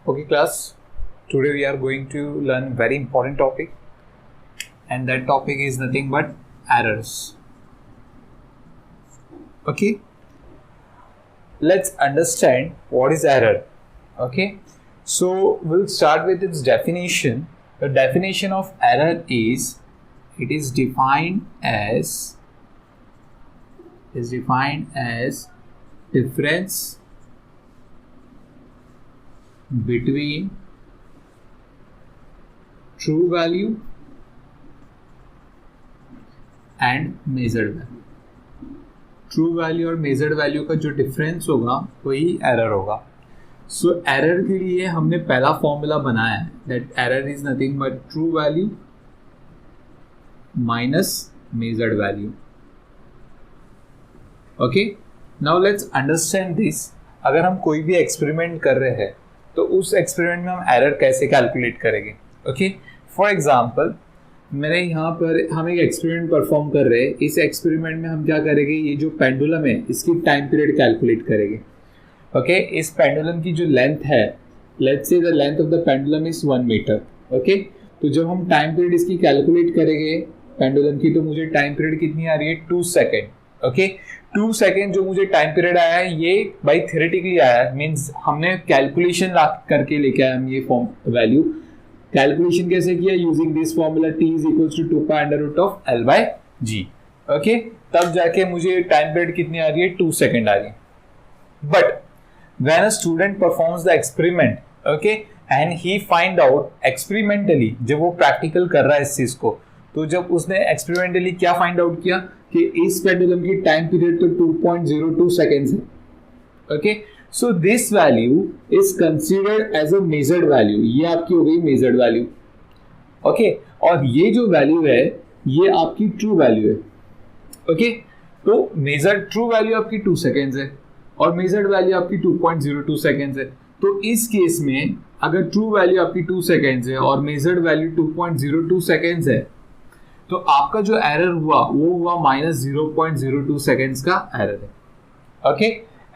Okay class, today we are going to learn very important topic, and that topic is nothing but errors. Okay, let's understand what is error. Okay, so we'll start with its definition. The definition of error is it is defined as difference between true value and measured value. True value और measured value का जो difference होगा वही error होगा. So error के लिए हमने पहला फॉर्मूला बनाया है that error is nothing but true value minus measured value. Okay, now let's understand this. अगर हम कोई भी एक्सपेरिमेंट कर रहे हैं तो उस एक्सपेरिमेंट में हम एरर कैसे कैलकुलेट करेंगे. ओके, फॉर एग्जांपल मेरे यहाँ पर हम एक एक्सपेरिमेंट परफॉर्म कर रहे हैं. इस एक्सपेरिमेंट में हम क्या करेंगे, ये जो पेंडुलम है इसकी टाइम पीरियड कैलकुलेट करेंगे. ओके, इस पेंडुलम की जो लेंथ है, let's say the length of the pendulum is 1 metre. Okay, तो जब हम टाइम पीरियड इसकी कैलकुलेट करेंगे पेंडुलम की, तो मुझे टाइम पीरियड कितनी आ रही है, 2 सेकेंड. ओके, 2 सेकेंड जो मुझे टाइम पीरियड आया है ये बाई थ्योरेटिकली आया है, मीन्स हमने कैलकुलेशन करके लेके आए हम ये फॉर्म वैल्यू. कैलकुलेशन कैसे किया, using this formula t is equals to 2 pi under root of l by g. Okay, तब जाके मुझे टाइम पीरियड कितनी आ रही है, 2 सेकेंड आ रही है. But when a student performs the experiment, okay, and he find out experimentally, जब वो प्रैक्टिकल कर रहा है इस चीज को, तो जब उसने एक्सपेरिमेंटली क्या फाइंड आउट किया कि इस पेंडुलम की टाइम पीरियड तो 2.02 सेकेंड्स है. Okay, so this value is considered as a measured value. ये आपकी हो गई मेजर्ड वैल्यू. ओके, और ये जो वैल्यू है ये आपकी ट्रू वैल्यू है. ओके, तो मेजर्ड ट्रू वैल्यू आपकी 2 सेकेंड्स है और मेजर्ड वैल्यू आपकी 2.02 सेकेंड्स है. तो इस केस में अगर ट्रू वैल्यू आपकी 2 सेकेंड्स है और मेजर्ड वैल्यू 2.02 सेकेंड्स है, तो आपका जो एरर हुआ वो हुआ माइनस 0.02 सेकेंड्स का एरर है. Okay,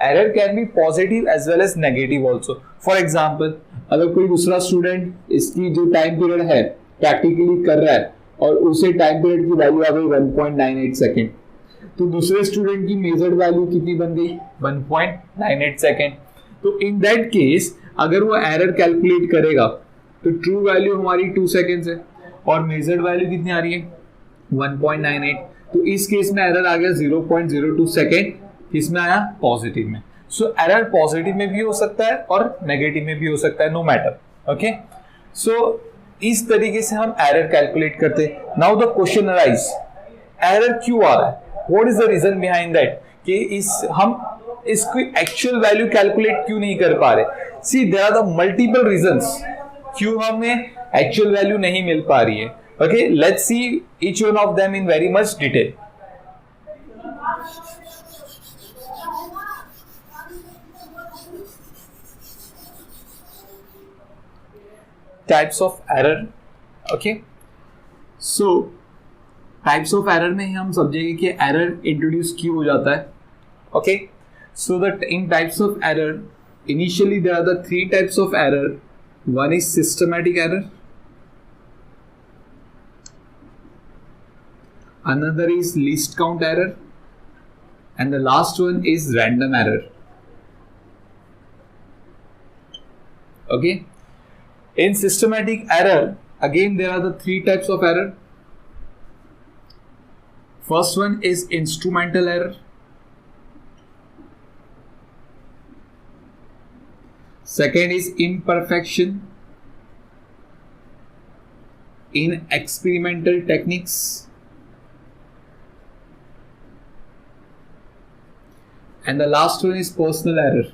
error can be positive as well as negative also. For example, अगर कोई दूसरा स्टूडेंट इसकी जो टाइम पीरियड है प्रैक्टिकली कर रहा है और उसे टाइम पीरियड की वैल्यू आ गई 1.98 सेकेंड, तो दूसरे स्टूडेंट की मेजर्ड वैल्यू कितनी बन गई, 1.98 सेकेंड. तो इन दैट केस अगर वो एरर कैलकुलेट करेगा तो ट्रू वैल्यू हमारी 2 सेकेंड्स है और मेजर्ड वैल्यू कितनी आ रही है, 1.98. तो इस केस में एरर आ गया 0.02 सेकेंड. किसमें आया, पॉजिटिव में. सो एरर पॉजिटिव में भी हो सकता है और नेगेटिव में भी हो सकता है, नो मैटर. ओके, सो इस तरीके से हम एरर कैलकुलेट करते हैं. Now the question arise, error क्यों आ रहा है, what is the reason behind that, कि हम इसकी एक्चुअल वैल्यू कैलकुलेट क्यों नहीं कर पा रहे. See there are the multiple reasons क्यों हमें एक्चुअल वैल्यू नहीं मिल पा रही है. Okay, let's see each one of them in very much detail. Types of error. Okay, so types of error में ही हम समझेंगे कि एरर इंट्रोड्यूस क्यों हो जाता है. Okay, so that in types of error initially there are the 3 types of error. One is systematic error, another is least count error, and the last one is random error. Okay, in systematic error again there are the 3 types of error. First one is instrumental error, second is imperfection in experimental techniques, and the last one is personal error.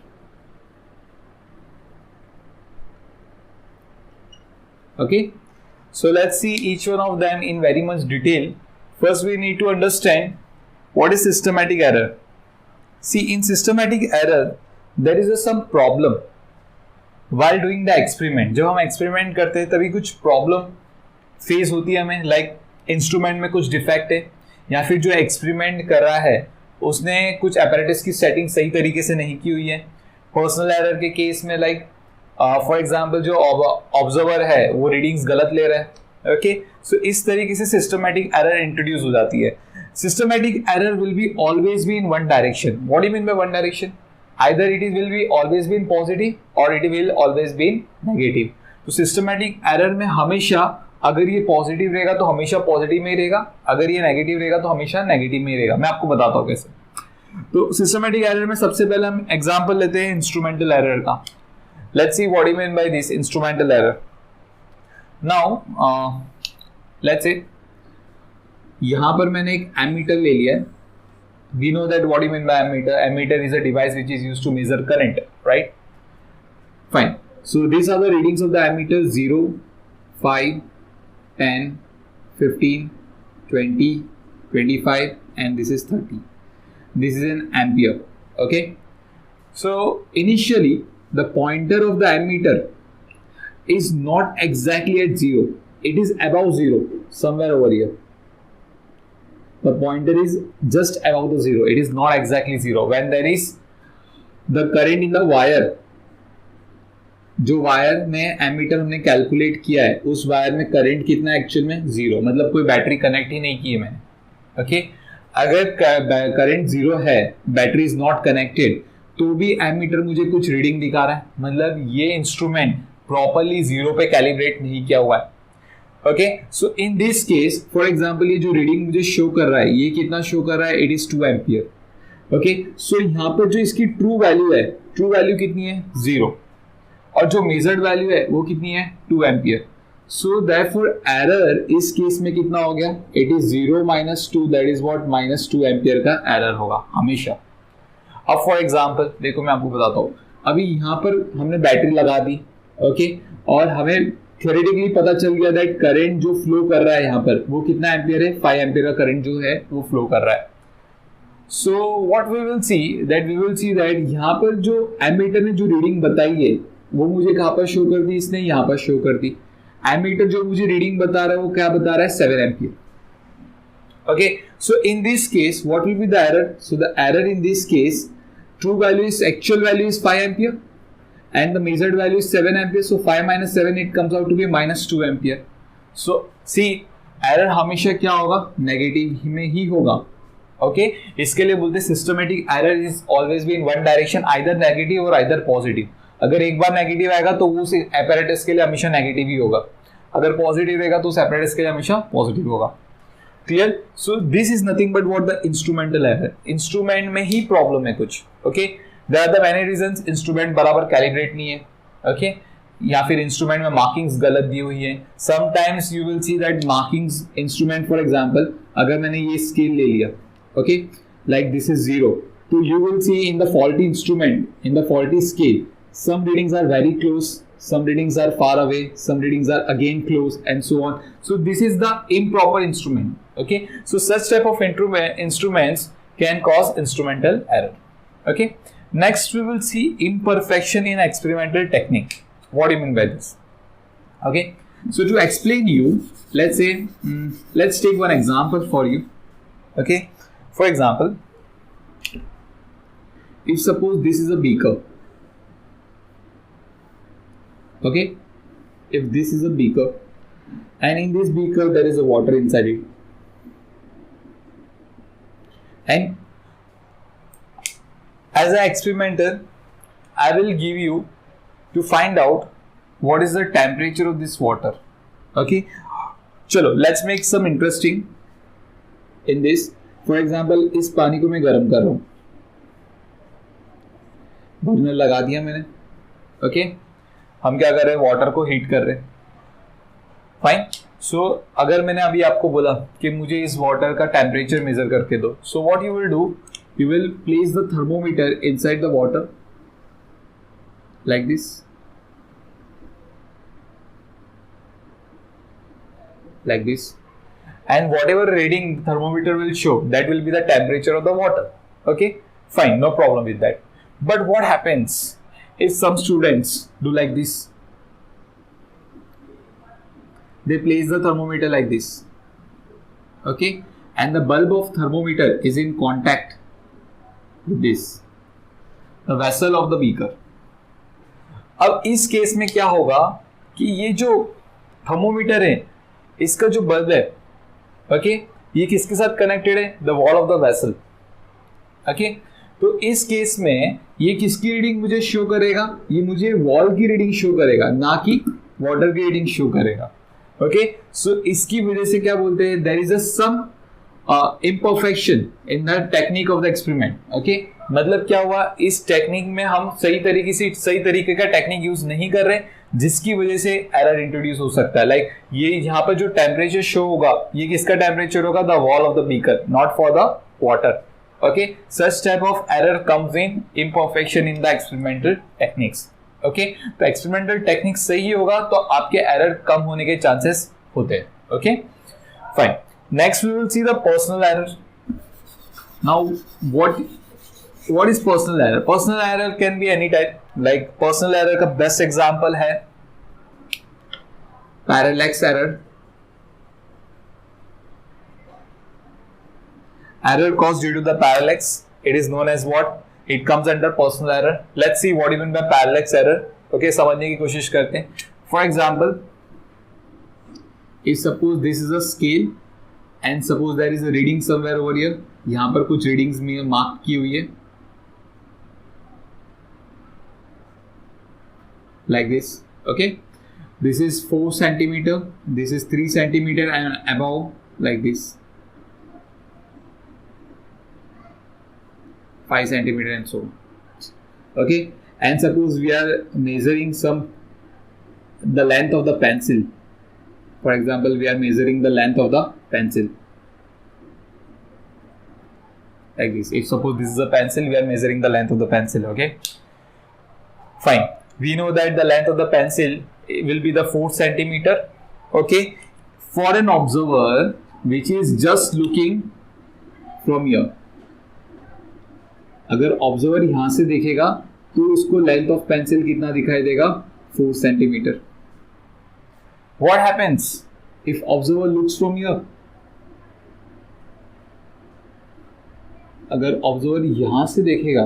Okay, so let's see each one of them in very much detail. First we need to understand what is systematic error. See, in systematic error there is some problem while doing the experiment. जब हम experiment करते हैं तभी कुछ problem face होती है हमें, like instrument में कुछ डिफेक्ट है या फिर जो एक्सपेरिमेंट कर रहा है उसने कुछ अपैरेटस की सेटिंग सही तरीके से नहीं की हुई है. पर्सनल एरर के केस में लाइक फॉर एग्जाम्पल जो ऑब्जर्वर है वो रीडिंग्स गलत ले रहा है। ओके, सो इस तरीके से सिस्टमैटिक एरर इंट्रोड्यूस हो जाती है। Systematic error will be always be in one direction. What do you mean by one direction? Either it is will be always be in positive और it will always be in negative. तो systematic error में हमेशा अगर ये positive रहेगा तो हमेशा positive में ही रहेगा, अगर ये नेगेटिव रहेगा तो हमेशा नेगेटिव में ही रहेगा। मैं आपको बताता हूँ कैसे। तो सिस्टमैटिक एरर में सबसे पहले हम एग्जांपल लेते हैं इंस्ट्रूमेंटल एरर का। Let's see what you mean by this instrumental error. Now let's say यहां पर मैंने एक एमीटर ले लिया है। We know that what you mean by ammeter. Ammeter is a device which is used to measure current, right? Fine. So this are the readings of the ammeter 0, 5, 10, 15, 20, 25 and this is 30. This is an ampere. Okay, so initially the pointer of the ammeter is not exactly at 0. It is above 0, somewhere over here. The pointer is just above the 0. It is not exactly 0. When there is the current in the wire, जो wire में ammeter हमने calculate किया है उस wire में current कितना actual में 0, मतलब कोई बैटरी कनेक्ट ही नहीं की है मैंने। ओके, अगर करंट 0 है, बैटरी इज नॉट कनेक्टेड, तो भी एमीटर मुझे कुछ रीडिंग दिखा रहा है, मतलब ये इंस्ट्रूमेंट प्रॉपरली 0 पे कैलिब्रेट नहीं किया हुआ है। Okay, so in this case for example ये जो रीडिंग मुझे शो कर रहा है ये कितना शो कर रहा है? It is 2 ampere. ओके, सो यहाँ पर जो इसकी ट्रू वैल्यू है, ट्रू वैल्यू कितनी है? 0, और जो मेजर्ड वैल्यू है वो कितनी है? 2 एम्पियर। सो देयरफॉर एरर इस केस में कितना हो गया? It is 0 - 2, that is what -2 ampere का एरर होगा हमेशा। अब फॉर एग्जांपल देखो मैं आपको बताता हूँ, अभी यहाँ पर हमने बैटरी लगा दी, ओके, और हमें थ्योरेटिकली पता चल गया दैट करंट जो फ्लो कर रहा है यहाँ पर वो कितना एम्पियर है? 5 एम्पियर का करंट जो है वो फ्लो कर रहा है। So what we will see that यहाँ पर जो एमीटर ने जो रीडिंग बताई है वो मुझे कहाँ पर शो कर दी? इसने यहाँ पर शो कर दी। एमीटर जो मुझे रीडिंग बता रहा है वो क्या बता रहा है? 7 ampere. Okay, so in this case what will be the error? So the error in this case, true value is, actual value is 5 ampere and the measured value is 7 ampere, so 5 - 7 it comes out to be -2 ampere. So see, error हमेशा क्या होगा? Negative में ही होगा। Okay, इसके लिए बोलते हैं systematic error is always be in one direction, either negative और आइदर पॉजिटिव। अगर एक बार नेगेटिव आएगा तो उस एपैरेटस के लिए हमेशा नेगेटिव ही होगा, अगर पॉजिटिव रहेगा तो उस एपैरेटस के लिए हमेशा पॉजिटिव होगा। Clear? So this is nothing but what the instrumental error. Instrument में ही प्रॉब्लम है कुछ। Okay, there are the many reasons. Instrument बराबर कैलिब्रेट नहीं है, ओके, या फिर इंस्ट्रूमेंट में मार्किंग्स गलत दी हुई है। Sometimes you will see that markings instrument, for example अगर मैंने ये स्केल ले लिया, ओके, लाइक दिस इज 0, तो you will see in the faulty instrument, in the faulty scale, some readings are very close, some readings are far away, some readings are again close, and so on. So this is the improper instrument. Okay, so such type of instruments can cause instrumental error. Okay, next we will see imperfection in experimental technique. What do you mean by this? Okay, so to explain you, let's say let's take one example for you. Okay, for example, if suppose this is a beaker. Okay, if this is a beaker and in this beaker there is a water inside it, and as an experimenter I will give you to find out what is the temperature of this water. Okay, chalo let's make some interesting in this. For example, इस पानी को मैं गर्म कर रहा हूँ, burner लगा दिया मैंने। ओके, हम क्या कर रहे हैं? वाटर को हीट कर रहे हैं। फाइन। सो अगर मैंने अभी आपको बोला कि मुझे इस वाटर का टेम्परेचर मेजर करके दो, सो what you will do, you will place the thermometer inside the water like this, like this, and whatever reading thermometer will show, that will be the temperature of the water. Okay, fine, no problem with that. But what happens if some students do like this? They place the thermometer like this, okay, and the bulb of thermometer is in contact with this, the vessel of the beaker. अब इस case में क्या होगा कि ये जो thermometer है, इसका जो बल्ब है, ओके, ये किसके साथ कनेक्टेड है? The wall of the vessel. Okay, तो इस केस में ये किसकी रीडिंग मुझे शो करेगा? ये मुझे वॉल की रीडिंग शो करेगा, ना कि वाटर की रीडिंग शो करेगा। ओके, सो इसकी वजह से क्या बोलते हैं? There is a some imperfection in the technique of the experiment. Okay, मतलब क्या हुआ? इस टेक्निक में हम सही तरीके का टेक्निक यूज नहीं कर रहे, जिसकी वजह से एरर इंट्रोड्यूस हो सकता है। लाइक ये यहाँ पर जो टेम्परेचर शो होगा, ये किसका टेम्परेचर होगा? The wall of the beaker, not for the water. Okay, such type of error comes in imperfection in the experimental techniques. Okay, तो एक्सपेरिमेंटल टेक्निक सही होगा तो आपके एरर कम होने के चांसेस होते हैं। Okay, fine. Next we will see the personal error. Now what is personal error? Personal error can be any type. Like personal error का best example है parallax error. Error caused due to the parallax. It is known as what? It comes under personal error. Let's see what you mean by parallax error. Okay, समझने की कोशिश करते हैं. For example, if suppose this is a scale and suppose there is a reading somewhere over here, यहाँ पर कुछ readings में mark की हुई है like this. Okay, this is 4 centimeter, this is 3 centimeter and above like this 5 centimeter and so on. Okay, and suppose we are measuring the length of the pencil. For example, we are measuring the length of the pencil like this. If suppose this is a pencil, we are measuring the length of the pencil. Okay, fine. We know that the length of the pencil will be the 4 centimeter. Okay, for an observer which is just looking from here, अगर observer यहां से देखेगा तो उसको length of pencil कितना दिखाई देगा? 4 centimetre. What happens if observer looks from here? अगर observer यहां से देखेगा,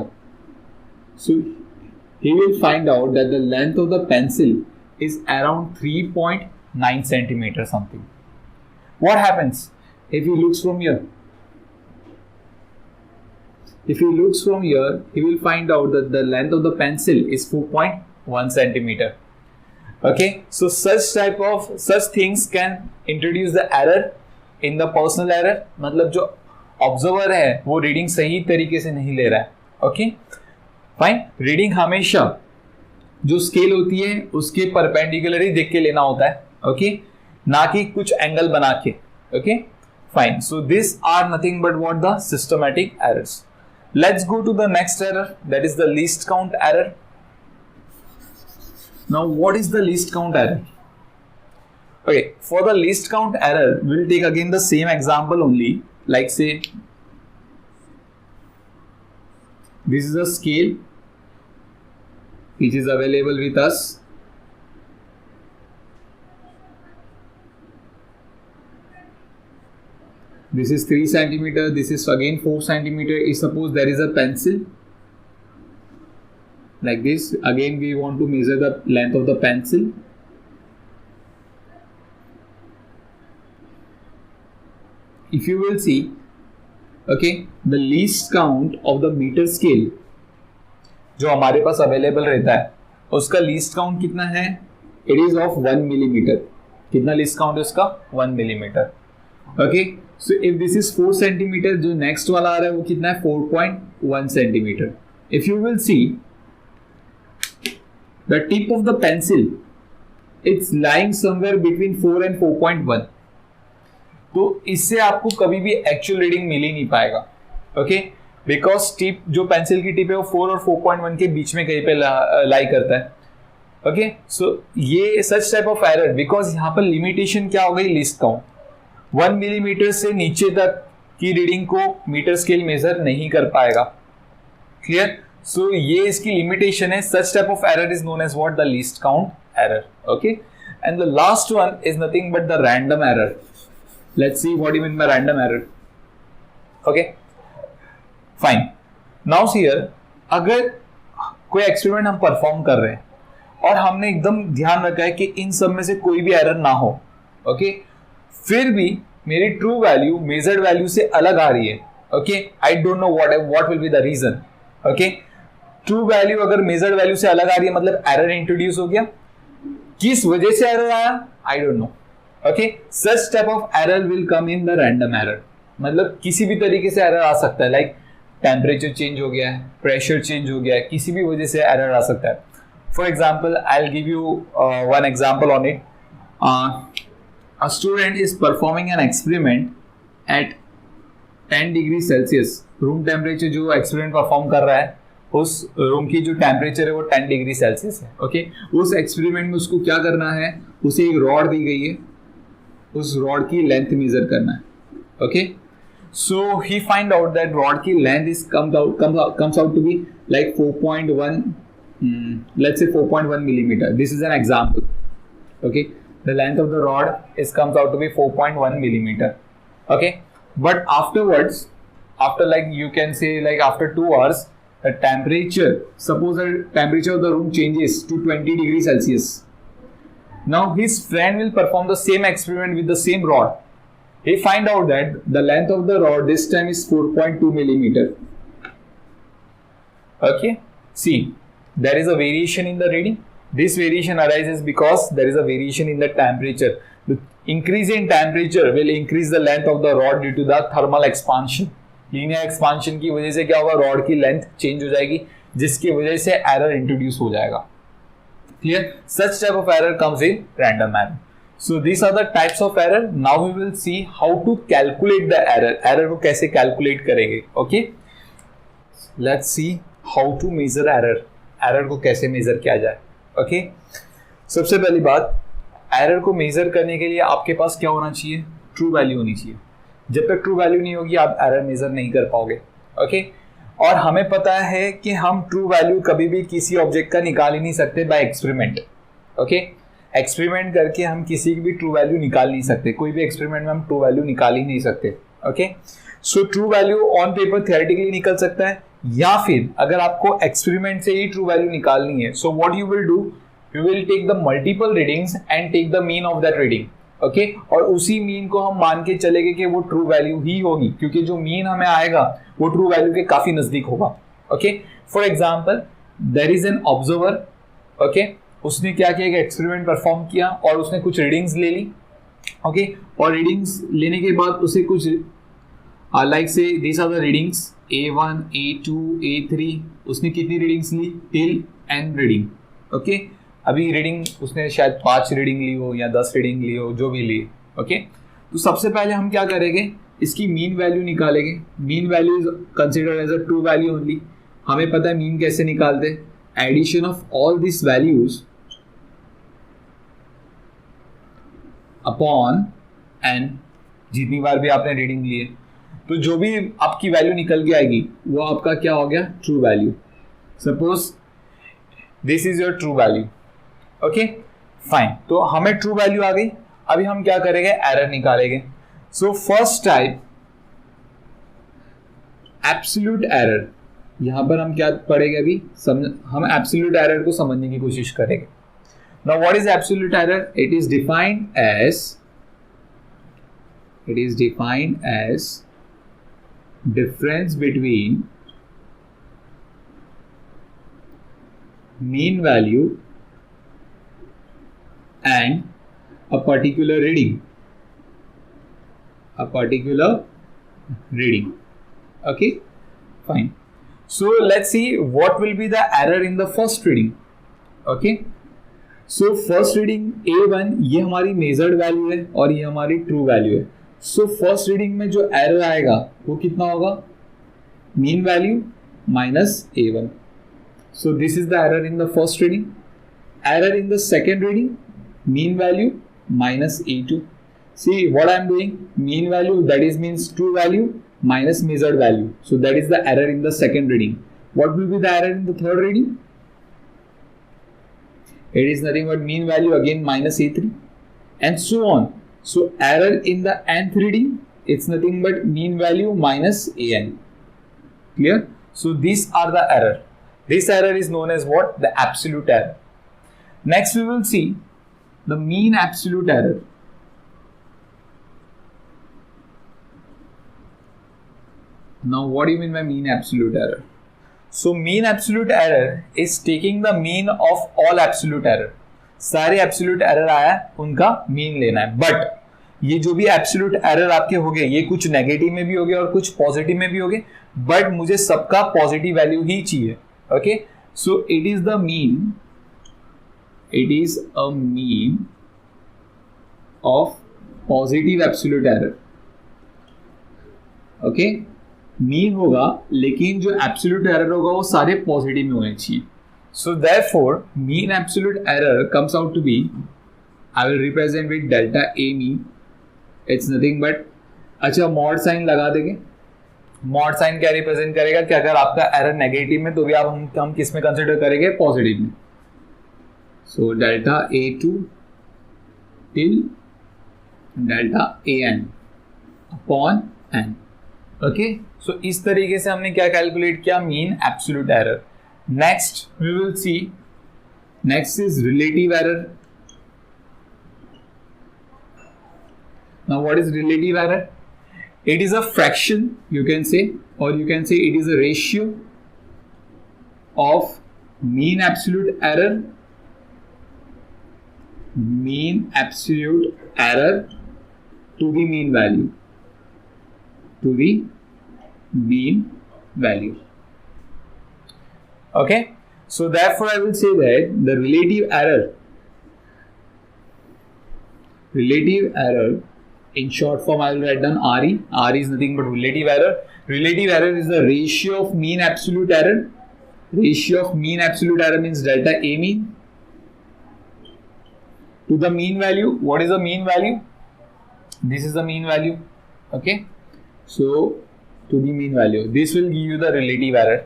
so he will find out that the length of the pencil is around 3.9 centimeter something. What happens if he looks from here? If he looks from here, he will find out that the length of the pencil is 4.1 centimeter. Okay, so such things can introduce the error in the personal error. मतलब जो observer है वो reading सही तरीके से नहीं ले रहा है. Okay, fine. रीडिंग हमेशा जो स्केल होती है उसके परपेंडिकुलर ही देख के लेना होता है. ओके, ना कि कुछ एंगल बना के. Okay, fine. So this are nothing but what? The systematic errors. Let's go to the next error, that is the least count error. Now, what is the least count error? Okay, for the least count error, we'll take again the same example only. Like say, this is a scale which is available with us. This is 3 centimeter. This is again 4 centimeter. If suppose there is a pencil like this, again we want to measure the length of the pencil. If you will see, okay, the least count of the meter scale जो हमारे पास available रहता है उसका least count कितना है? It is of 1 millimetre. कितना least count है उसका? 1 millimetre. Okay, so if this is 4 centimetre, जो नेक्स्ट वाला आ रहा है वो कितना है? 4.1 centimetre. If you will see the tip of the pencil, it's lying somewhere between 4 and 4.1. तो इससे आपको कभी भी एक्चुअल रीडिंग मिल ही नहीं पाएगा. ओके, बिकॉज टिप जो पेंसिल की टिप है वो 4 और 4.1 के बीच में कहीं पे लाई करता है. ओके, सो ये such type of error, because यहाँ पर लिमिटेशन क्या हो गई? List count. 1 मिलीमीटर से नीचे तक की रीडिंग को मीटर स्केल मेजर नहीं कर पाएगा. क्लियर? So ये इसकी लिमिटेशन है. Such type of error is known as what? The least count error. Okay, and the last one is nothing but the random error. Let's see what you mean by random error. Okay, fine. Now here, अगर कोई experiment हम perform कर रहे हैं और हमने एकदम ध्यान रखा है कि इन सब में से कोई भी एरर ना हो, ओके, फिर भी मेरी ट्रू वैल्यू मेजर्ड वैल्यू से अलग आ रही है, okay, I don't know what will be the reason, okay, true value अगर मेजर्ड वैल्यू से अलग आ रही है मतलब एरर इंट्रोड्यूस हो गया, किस वजह से एरर आया आई don't no, okay, such type of error will come in the random error, मतलब किसी भी तरीके से एरर आ सकता है, लाइक टेम्परेचर चेंज हो गया है, प्रेशर चेंज हो गया है, किसी भी वजह से एरर आ सकता है. For example I will give you one example on it. A student is performing an experiment at 10 degree Celsius. Room temperature जो एक्सपेरिमेंट परफॉर्म कर रहा है उस रूम की जो टेम्परेचर है वो 10 डिग्री सेल्सियस है, ओके. उस एक्सपेरिमेंट में उसको क्या करना है, उसे एक रॉड दी गई है, उस रॉड की लेंथ मेजर करना है, okay. So he find out that rod की length is comes out to be like 4.1 let's say 4.1 millimeter. This is an example, okay. The length of the rod comes out to be 4.1 millimeter, okay. But afterwards, after like you can say like after 2 hours, the temperature, suppose the temperature of the room changes to 20 degrees Celsius. Now his friend will perform the same experiment with the same rod. He find out that the length of the rod this time is 4.2 millimeter. Okay, see, there is a variation in the reading. This variation arises because there is a variation in the temperature. The increase in temperature will increase the length of the rod due to the thermal expansion. Linear expansion की वजह से क्या होगा, rod की length change हो जाएगी, जिसकी वजह से एरर इंट्रोड्यूस हो जाएगा. Clear? Such type of error comes in random error. So these are the types of error. Now we will see how to calculate the error. Error को कैसे calculate करेंगे, okay? Let's see how to measure error. Error को कैसे measure किया जाए, okay. सबसे पहली बात, एरर को मेजर करने के लिए आपके पास क्या होना चाहिए, ट्रू वैल्यू होनी चाहिए. जब तक ट्रू वैल्यू नहीं होगी आप एरर मेजर नहीं कर पाओगे, ओके. और हमें पता है कि हम ट्रू वैल्यू कभी भी किसी ऑब्जेक्ट का निकाल ही नहीं सकते बाय एक्सपेरिमेंट, ओके. एक्सपेरिमेंट करके हम किसी की भी ट्रू वैल्यू निकाल नहीं सकते, कोई भी एक्सपेरिमेंट में हम ट्रू वैल्यू निकाल ही नहीं सकते, okay. So true value on paper theoretically निकल सकता है, या फिर अगर आपको एक्सपेरिमेंट से ही ट्रू वैल्यू निकालनी है, so what you will do, you will take the multiple readings and take the mean of that reading, okay. और उसी मीन को हम मान के चलेंगे कि वो ट्रू वैल्यू ही होगी, क्योंकि जो मीन हमें आएगा वो ट्रू वैल्यू के काफी नजदीक होगा, okay. For example there is an observer, okay. उसने क्या किया, एक एक्सपेरिमेंट परफॉर्म किया और उसने कुछ रीडिंग्स ले ली, ओके. और रीडिंग्स लेने के बाद उसे कुछ लाइक से this are the readings A1, A2, A3. उसने कितनी रीडिंग्स ली, टिल n रीडिंग, ओके. अभी रीडिंग उसने शायद 5 रीडिंग ली हो या 10 रीडिंग ली हो, जो भी ली, ओके. तो सबसे पहले हम क्या करेंगे, इसकी मीन वैल्यू निकालेंगे. Mean value is considered as a true value only. हमें पता है मीन कैसे निकालते, addition of all this values upon n, जितनी बार भी आपने रीडिंग ली है, तो जो भी आपकी वैल्यू निकल के आएगी वो आपका क्या हो गया, true value. Suppose this is your true value, okay, fine. तो हमें ट्रू वैल्यू आ गई. अभी हम क्या करेंगे, एरर निकालेंगे. So first type absolute error. यहां पर हम क्या पढ़ेंगे अभी, हम एब्सोल्यूट एरर को समझने की कोशिश करेंगे. Now what is absolute error? It is defined as difference between mean value and a particular reading, okay, fine. So let's see what will be the error in the first reading, okay. So first reading A1 ये हमारी measured value है और ये हमारी true value है. So first reading में जो error आएगा वो कितना होगा, mean value minus A1. So this is the error in the first reading. Error in the second reading, mean value minus A2. See what I am doing, mean value that is means true value minus measured value. So that is the error in the second reading. What will be the error in the third reading? It is nothing but mean value again minus A3 and so on. So error in the nth reading, it's nothing but mean value minus an. Clear? So these are the error. This error is known as what? The absolute error. Next we will see the mean absolute error. Now what do you mean by mean absolute error? So mean absolute error is taking the mean of all absolute error. सारे absolute error आया उनका mean लेना है. But ये जो भी absolute error आपके हो गए, ये कुछ negative में भी हो गए और कुछ positive में भी हो गए, but मुझे सबका positive value ही चाहिए. Okay, so it is the mean. It is a mean of positive absolute error. Okay. Mean होगा लेकिन जो एब्सोल्यूट एरर होगा वो सारे पॉजिटिव में होने चाहिए. So therefore mean absolute error comes out to be, I will represent with delta a mean. It's nothing but, अच्छा मॉड साइन लगा देंगे. मॉड साइन क्या रिप्रेजेंट करेगा कि अगर आपका एरर नेगेटिव में तो भी आप हम किस में कंसिडर करेंगे, पॉजिटिव में. So delta A two till delta A N upon N. Okay, so इस तरीके से हमने क्या कैलकुलेट किया, mean absolute error. Next we will see, next is relative error. Now what is relative error? It is a fraction you can say, और you can say it is a ratio of mean absolute error, mean absolute error to the mean value, to the mean value. Okay, so therefore I will say that the relative error in short form I will write down RE. RE is nothing but relative error. Relative error is the ratio of mean absolute error. Ratio of mean absolute error means delta A mean to the mean value. What is the mean value? This is the mean value. Okay, so to the mean value, this will give you the relative error.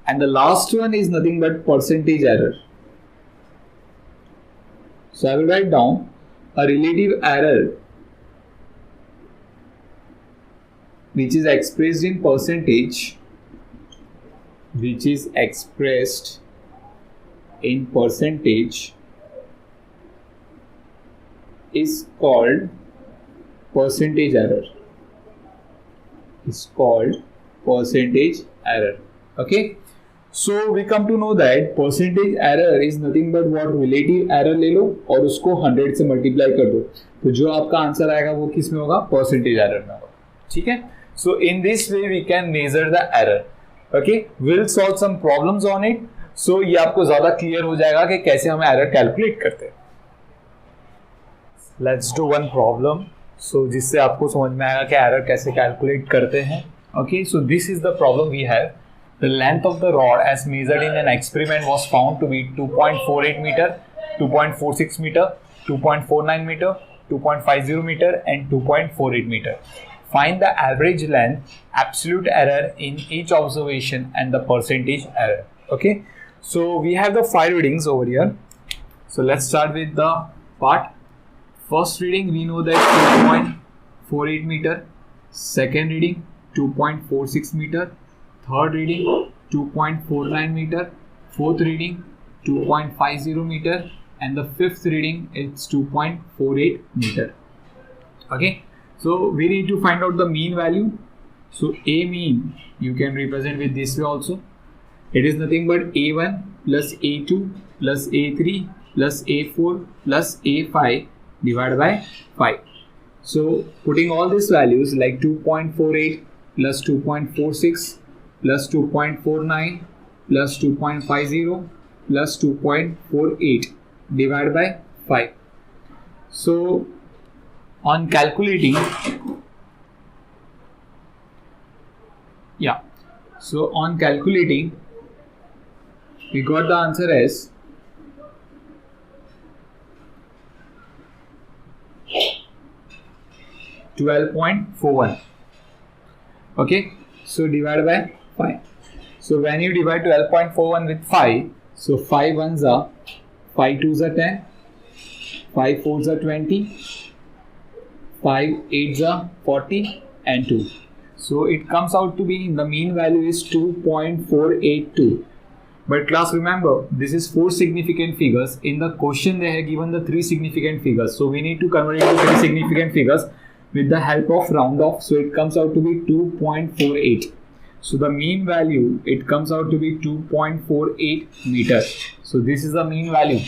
And the last one is nothing but percentage error. So I will write down a relative error which is expressed in percentage, which is expressed in percentage is called percentage error. Is called percentage error. Okay, so we come to know that percentage error is nothing but what, relative error ले लो और उसको 100 से multiply कर दो, तो जो आपका answer आएगा वो किस में होगा, परसेंटेज एरर में होगा. ठीक है, so in this way we can measure the error. Okay, will solve some problems on it. So ये आपको ज्यादा क्लियर हो जाएगा कि कैसे हम एरर कैलकुलेट करते हैं. Let's do one problem. So जिससे आपको समझ में आएगा कि एरर कैसे कैलकुलेट करते हैं. Okay, so this is the problem we have. The length of the rod as measured in an experiment was found to be 2.48 metre, 2.46 metre, 2.49 metre, 2.50 metre and 2.48 metre. Find the average length, absolute error in each observation and the percentage error. Okay, so we have the 5 readings over here. So let's start with the part. First reading we know that 2.48 meter, second reading 2.46 meter, third reading 2.49 meter, fourth reading 2.50 meter and the fifth reading is 2.48 meter. Okay, so we need to find out the mean value. So A mean you can represent with this way also. It is nothing but A1 plus A2 plus A3 plus A4 plus A5 divided by 5. So putting all these values like 2.48 plus 2.46 plus 2.49 plus 2.50 plus 2.48 divided by 5. So on calculating, so on calculating we got the answer as 12.41. Okay, so divided by 5. So when you divide 12.41 with 5, so 5 ones are 5 twos are 10, 5 fours are 20, 5 eights are 40 and 2. So it comes out to be the mean value is 2.482. But class, remember, this is 4 significant figures. In the question they have given the 3 significant figures, so we need to convert it into 3 significant figures with the help of round off. So it comes out to be 2.48. So the mean value, it comes out to be 2.48 meter. So this is the mean value.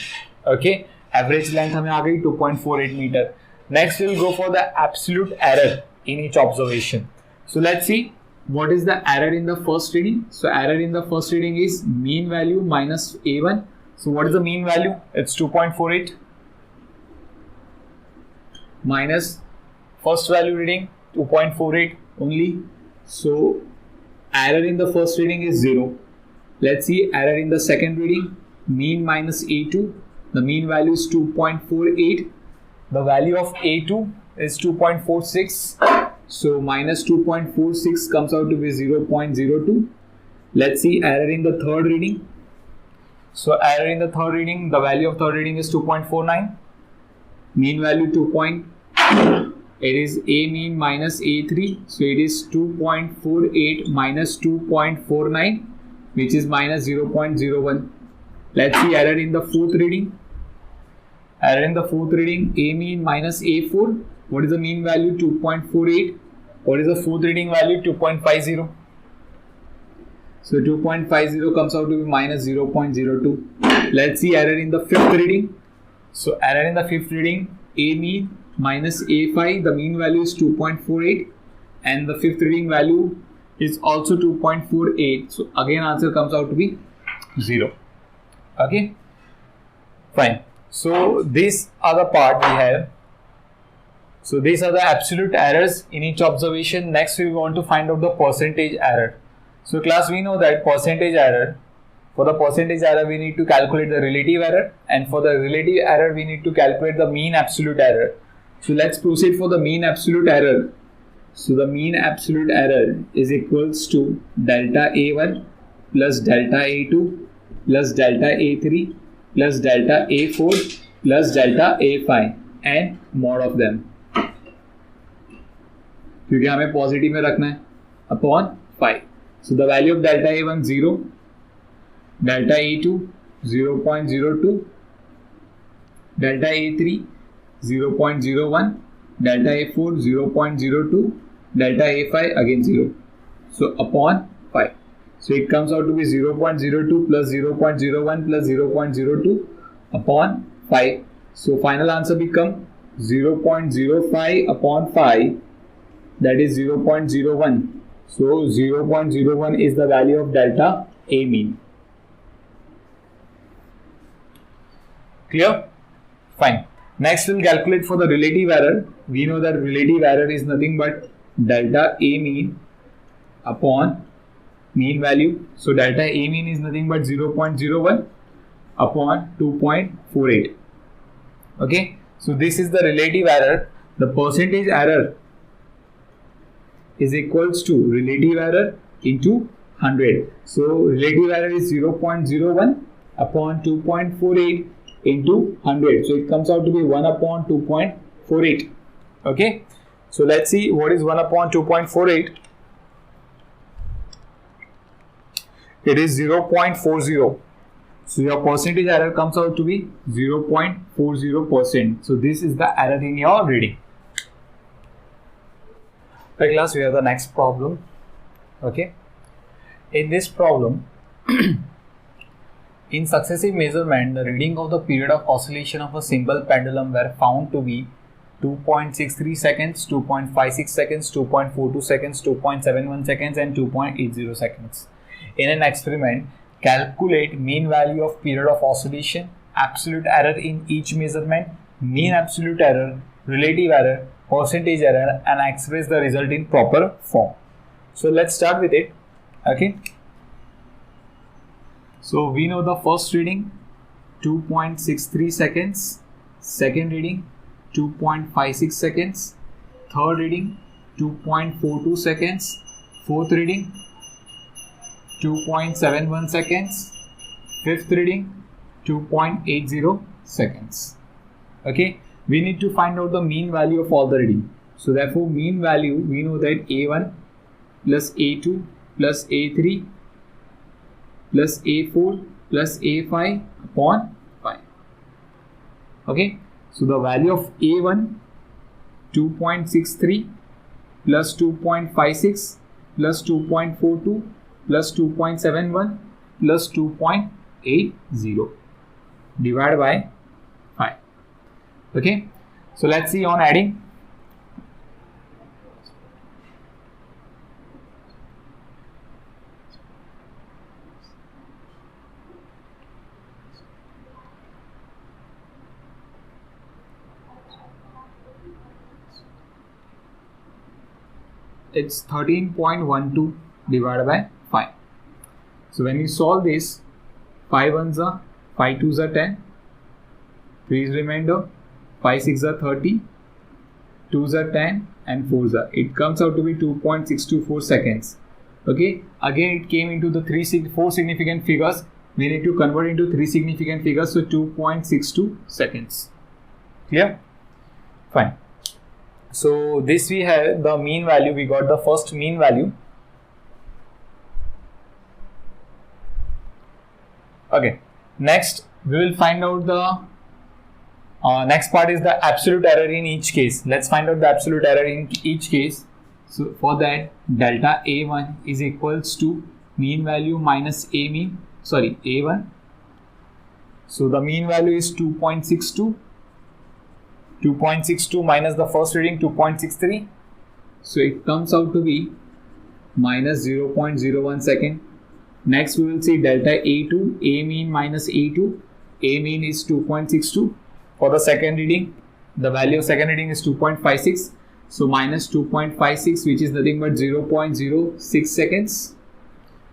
Okay, average length हमें आ गई 2.48 meter. Next we will go for the absolute error in each observation. So let's see what is the error in the first reading. So error in the first reading is mean value minus A1. So what is the mean value? It's 2.48 minus first value reading 2.48 only. So error in the first reading is 0. Let's see error in the second reading. Mean minus A2. The mean value is 2.48. The value of A2 is 2.46. So minus 2.46 comes out to be 0.02. Let's see error in the third reading. So error in the third reading, the value of third reading is 2.49. Mean value 2. It is A mean minus A3. So it is 2.48 minus 2.49, which is minus 0.01. Let's see error in the fourth reading. Error in the fourth reading, A mean minus A4. What is the mean value? 2.48. What is the fourth reading value? 2.50. So 2.50 comes out to be minus 0.02. Let's see error in the fifth reading. So error in the fifth reading, A mean minus A5. The mean value is 2.48 and the fifth reading value is also 2.48. So again answer comes out to be 0. Okay, fine. So these are the part we have. So these are the absolute errors in each observation. Next we want to find out the percentage error. So class, we know that percentage error, for the percentage error we need to calculate the relative error, and for the relative error we need to calculate the mean absolute error. So let's proceed for the mean absolute error. So the mean absolute error is equals to delta A1 plus delta A2 plus delta A3 plus delta A4 plus delta A5 and mod of them. क्योंकि हमें positive में रखना है, upon 5. So the value of delta A1 0, delta A2 0.02, delta A3 0.01, delta A4 0.02, delta A5 again 0. So upon 5. So it comes out to be 0.02 plus 0.01 plus 0.02 upon 5. So final answer become 0.05 upon 5, that is 0.01. So 0.01 is the value of delta A mean. Clear? Fine. Next we'll calculate for the relative error. We know that relative error is nothing but delta A mean upon mean value. So delta A mean is nothing but 0.01 upon 2.48. Okay. So this is the relative error. The percentage error is equals to relative error into 100. So relative error is 0.01 upon 2.48 into 100. So it comes out to be 1 upon 2.48. Okay. So let's see what is 1 upon 2.48. It is 0.40. So your percentage error comes out to be 0.40%. So this is the error in your reading. Okay class, we have the next problem. Okay. In this problem, in successive measurement, the reading of the period of oscillation of a simple pendulum were found to be 2.63 seconds, 2.56 seconds, 2.42 seconds, 2.71 seconds and 2.80 seconds. In an experiment, calculate mean value of period of oscillation, absolute error in each measurement, mean absolute error, relative error, percentage error, and express the result in proper form. So let's start with it. Okay. So we know the first reading 2.63 seconds, second reading 2.56 seconds, third reading 2.42 seconds, fourth reading 2.71 seconds, fifth reading 2.80 seconds. Okay, we need to find out the mean value of all the reading. So therefore mean value, we know that A1 plus A2 plus A3 plus A4 plus A5 upon 5. Okay, so the value of A1 2.63 plus 2.56 plus 2.42 plus 2.71 plus 2.80 divided by 5. Okay, so let's see on adding. It's 13.12 divided by 5. So when you solve this, 5 ones are 5 twos are 10, 3 is remainder, 5 6 are 30, 2s are 10 and 4s are. It comes out to be 2.624 seconds. Okay, again it came into the 4 significant figures. We need to convert into 3 significant figures, so 2.62 seconds. Clear? Fine. So this we have the mean value, we got the first mean value. Okay, next we will find out the next part is the absolute error in each case. Let's find out the absolute error in each case. So for that, delta A1 is equals to mean value minus A1. So the mean value is 2.62. 2.62 minus the first reading 2.63. So it comes out to be minus 0.01 second. Next we will see delta A2, A mean minus A2. A mean is 2.62. For the second reading, the value of second reading is 2.56. So minus 2.56, which is nothing but 0.06 seconds.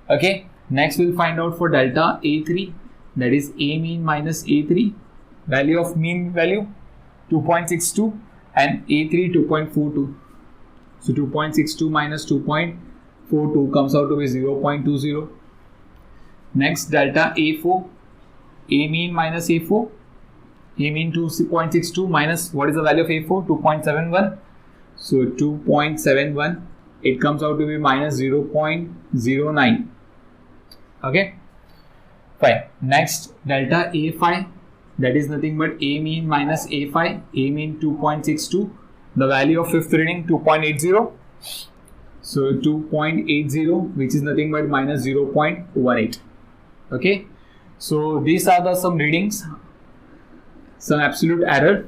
Okay. Next we'll find out for delta A3, that is A mean minus A3. Value of mean value 2.62 and A3 2.42. So 2.62 minus 2.42 comes out to be 0.20. Next delta A4, A mean minus A4. A mean 2.62 minus what is the value of A4? 2.71. So 2.71, it comes out to be minus 0.09. Okay, fine. Next delta A5, that is nothing but A mean minus A5. A mean 2.62. The value of fifth reading 2.80. So 2.80, which is nothing but minus 0.18. Okay, so these are the some readings, some absolute error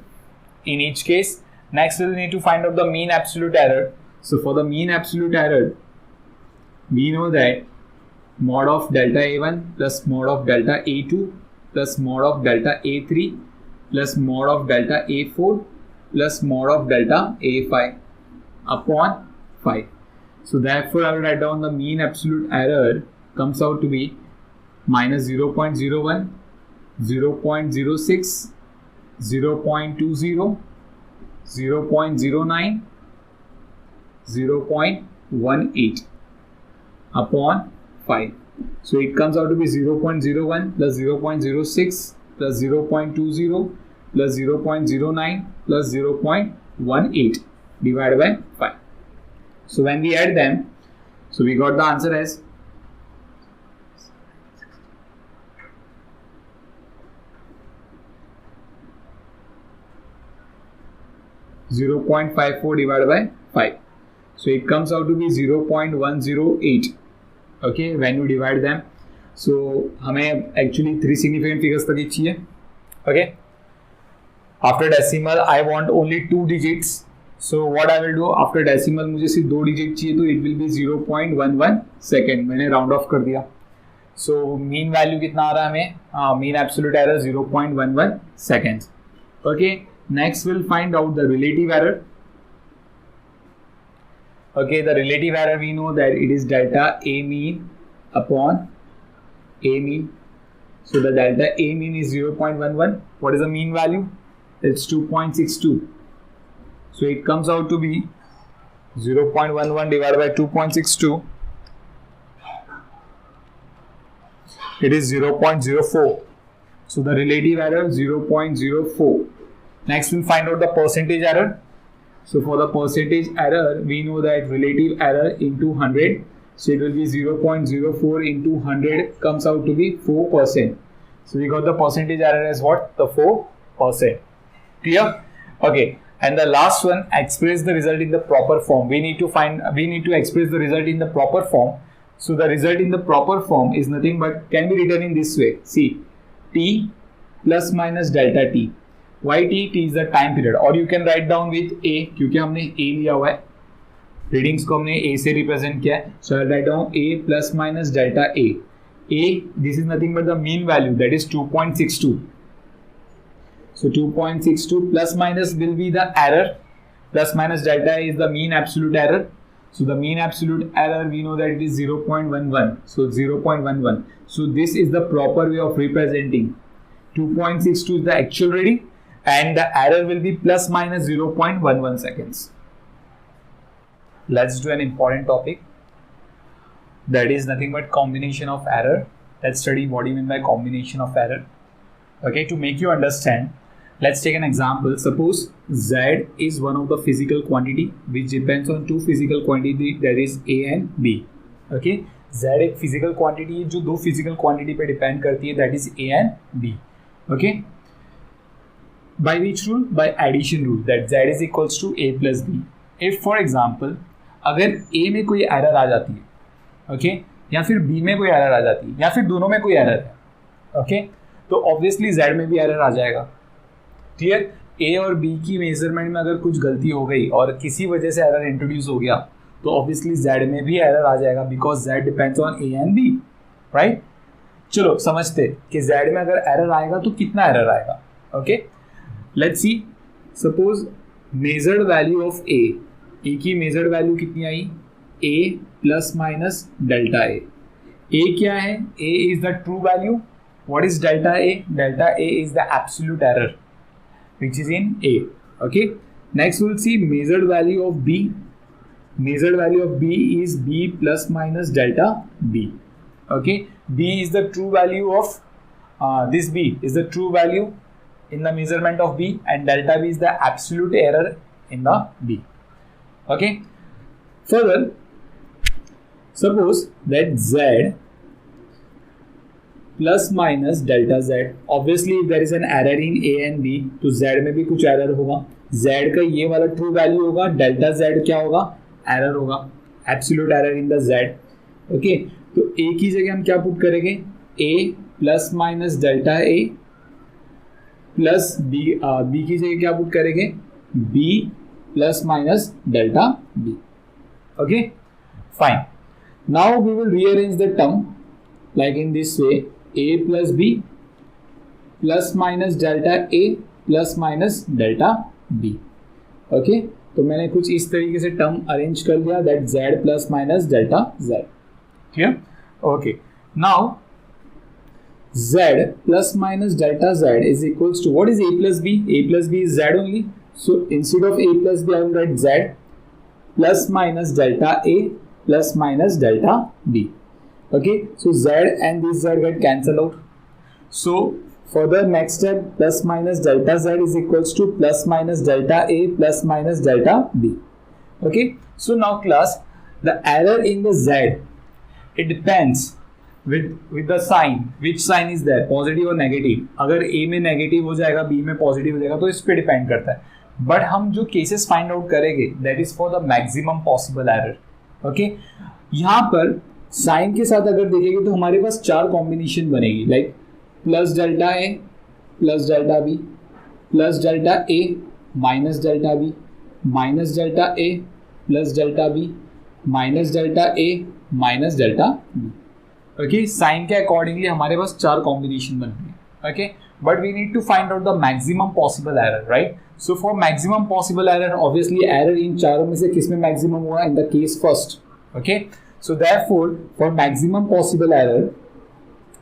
in each case. Next we will need to find out the mean absolute error. So for the mean absolute error, we know that mod of delta A1 plus mod of delta A2 plus mod of delta A3 plus mod of delta A4 plus mod of delta A5 upon 5. So therefore I will write down the mean absolute error comes out to be minus 0.01, 0.06, 0.20, 0.09, 0.18 upon 5. So it comes out to be 0.01 plus 0.06 plus 0.20 plus 0.09 plus 0.18 divided by 5. So when we add them, so we got the answer as 0.54 divided by 5. So it comes out to be 0.108. Okay, when you divide them. So हमें actually 3 significant figures तक ही चाहिए. Okay. After decimal, I want only 2 digits. So what I will do after decimal, मुझे सिर्फ 2 digit चाहिए, तो it will be 0.11 second. मैंने round off कर दिया. So mean value कितना आ रहा है हमें? Mean absolute error 0.11 seconds. Okay. Next we'll find out the relative error. Okay, the relative error, we know that it is delta A mean upon A mean. So the delta A mean is 0.11. What is the mean value? It's 2.62. So it comes out to be 0.11 divided by 2.62. It is 0.04. So the relative error 0.04. Next we'll find out the percentage error. So for the percentage error, we know that relative error into 100, So it will be 0.04 into 100 comes out to be 4%. So we got the percentage error as what? The 4%. Clear? Okay. And the last one, express the result in the proper form. We need to express the result in the proper form. So the result in the proper form is nothing but can be written in this way. See, t plus minus delta t. Why t? T is the time period. Or you can write down with a, क्योंकि हमने a लिया हुआ है. Readings को हमने a से represent किया है. So I'll write down a plus minus delta a. A, this is nothing but the mean value, that is 2.62. So 2.62 plus minus will be the error. Plus minus delta is the mean absolute error. So the mean absolute error, we know that it is 0.11. So 0.11. So this is the proper way of representing. 2.62 is the actual reading and the error will be plus minus 0.11 seconds. Let's do an important topic. That is nothing but combination of error. Let's study what do you mean by combination of error. Okay, to make you understand, let's take an example. Suppose Z is one of the physical quantity which depends on two physical quantity, that is A and B. Okay, Z एक physical quantity है जो दो physical quantity पे depend करती है, that is A and B. Okay, by which rule? By addition rule, that Z is equals to A plus B. If for example अगर A में कोई error आ जाती है, ओके या फिर B में कोई एरर आ जाती है या फिर दोनों में कोई एरर है, ओके तो ऑब्वियसली Z में भी एरर आ जाएगा. क्लियर? A और B की मेजरमेंट में अगर कुछ गलती हो गई और किसी वजह से एरर इंट्रोड्यूस हो गया तो ऑब्वियसली Z में भी एरर आ जाएगा because Z depends on A and B, right? चलो समझते कि Z में अगर एरर आएगा तो कितना एरर आएगा. Okay, let's C. Suppose measured value of A की मेजर्ड वैल्यू कितनी आई? A plus minus delta A. A क्या है? A is the true value. What is delta A? Delta A is the absolute error which is in A. Okay. Next we'll see measured value of B. Measured value of B is B plus minus delta B. Okay. B is the true value of this B is the true value in the measurement of B and delta B is the absolute error in the B. Okay. Further, suppose that Z plus minus delta Z. Obviously, if there is an error in A and B, तो Z में भी कुछ error होगा. Z का ये वाला true value होगा, delta Z क्या होगा? Error होगा. Absolute error in the Z. Okay, तो A की जगह हम क्या पुट करेंगे? A plus minus delta A plus B. B की जगह क्या पुट करेंगे? B plus minus delta B. Okay, fine. Now we will rearrange the term like in this way: A plus B plus minus delta A plus minus delta B. Okay, तो मैंने कुछ इस तरीके से टर्म अरेंज कर लिया, that Z plus minus delta Z. Clear? Okay. Now Z plus minus delta Z is equals to what is A plus B? A plus B is Z only. So instead of A plus B, I will write Z plus minus delta A plus minus delta B. Okay, so Z and this Z get cancelled out. So for the next step, plus minus delta Z is equals to plus minus delta A plus minus delta B. Okay, so now class, the error in the Z, it depends with the sign. Which sign is there, positive or negative? अगर A में negative हो जाएगा, B में positive हो जाएगा तो इस पे डिपेंड करता है. बट हम जो केसेस फाइंड आउट करेंगे that is for the maximum possible error. Okay, यहाँ पर साइन के साथ अगर देखेंगे तो हमारे पास चार कॉम्बिनेशन बनेगी, like plus delta A plus delta B, plus delta A minus delta B, minus delta A plus delta B, minus delta A minus delta B. Okay, sign के अकॉर्डिंगली हमारे पास चार कॉम्बिनेशन बन रही है. Okay, but we need to find out the maximum possible error, right? So for maximum possible error, obviously error in चारों में से किस में maximum हुआ? In the case first. Okay, so therefore for maximum possible error,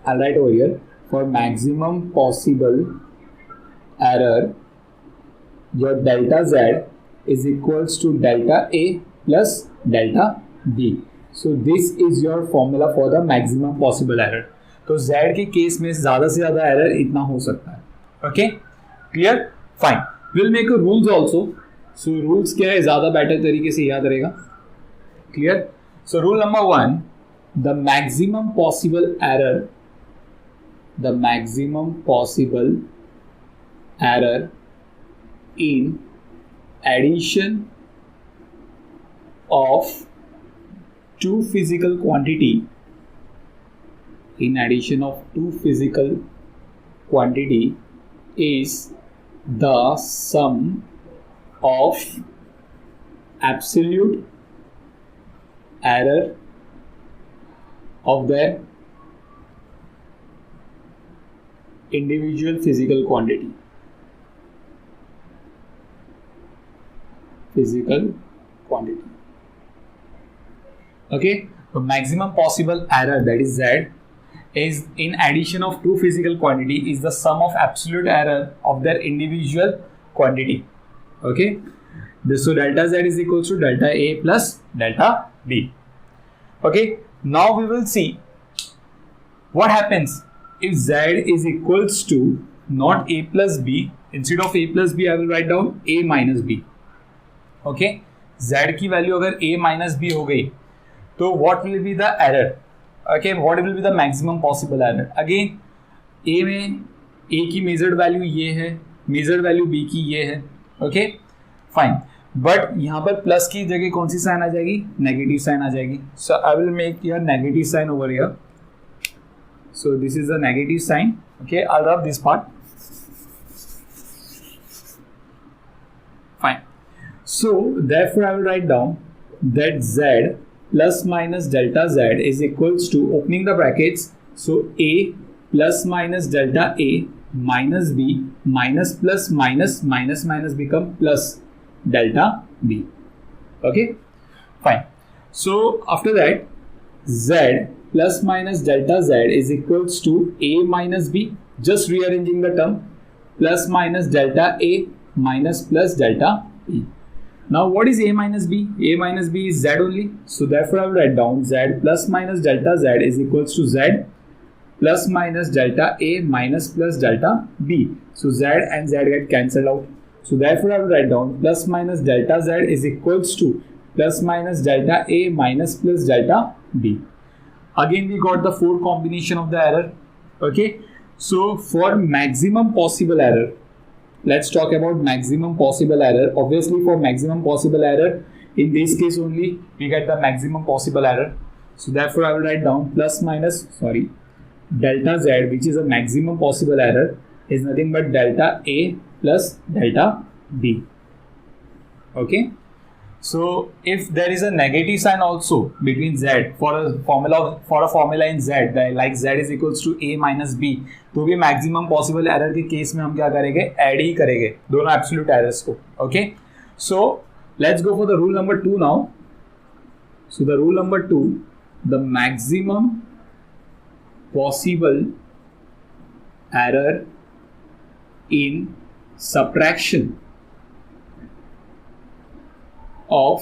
I'll write over here, for maximum possible error, your delta Z is equals to delta A plus delta B. So this is your formula for the maximum possible error. तो Z के case में ज़्यादा से ज़्यादा error इतना हो सकता है. Okay, clear? Fine. Will make a rules also. So rules क्या है, ज़्यादा बेटर तरीके से याद रहेगा. Clear? So rule number 1, the maximum possible error in addition of two physical quantity is the sum of absolute error of their individual physical quantity. Okay, the maximum possible error, that is Z, is in addition of two physical quantity is the sum of absolute error of their individual quantity. Okay, so delta Z is equals to delta A plus delta B. Okay, now we will see what happens if Z is equals to not A plus B. Instead of A plus B, I will write down A minus B. Okay, Z की value अगर A minus B हो गई तो what will be the error? Okay, what will be the maximum possible error? Again, A में A की measured value ये है, measured value B की ये है. Okay, fine. But यहाँ पर प्लस की जगह कौन सी साइन आ जाएगी? नेगेटिव साइन आ जाएगी. So I will make here negative sign over here. So this is the negative sign. Okay, I'll rub this part. Fine. So therefore I will write down that Z plus minus delta Z is equals to, opening the brackets, so A plus minus delta A minus B minus plus minus minus minus become plus delta B. Okay, fine. So after that, Z plus minus delta Z is equals to A minus B, just rearranging the term, plus minus delta A minus plus delta B. Now what is A minus B? A minus B is Z only. So therefore I will write down Z plus minus delta Z is equals to Z plus minus delta A minus plus delta B. So Z and Z get cancelled out. So therefore I will write down plus minus delta Z is equals to plus minus delta A minus plus delta B. Again we got the 4 combination of the error. Okay. So for maximum possible error, let's talk about maximum possible error. Obviously for maximum possible error, in this case only we get the maximum possible error. So therefore I will write down delta Z, which is a maximum possible error, is nothing but delta A plus delta B. Okay. So if there is a negative sign also between Z for a formula in Z, like Z is equals to A minus B, तो भी maximum possible error के case में हम क्या करेंगे? Add ही करेंगे दोनों absolute errors को. Okay. So let's go for the rule number 2 now. So the rule number 2, the maximum possible error in subtraction of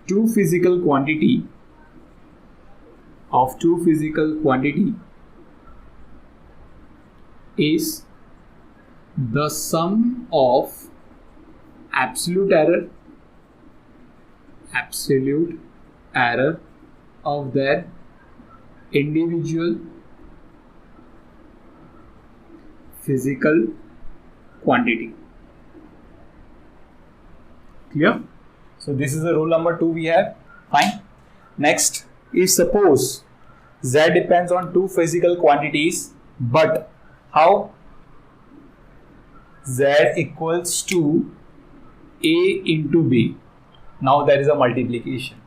two physical quantity is the sum of absolute error of their individual physical quantity. Clear? So this is the rule number 2 we have. Fine. Next, if suppose Z depends on two physical quantities, but how? Z equals to A into B. Now there is a multiplication.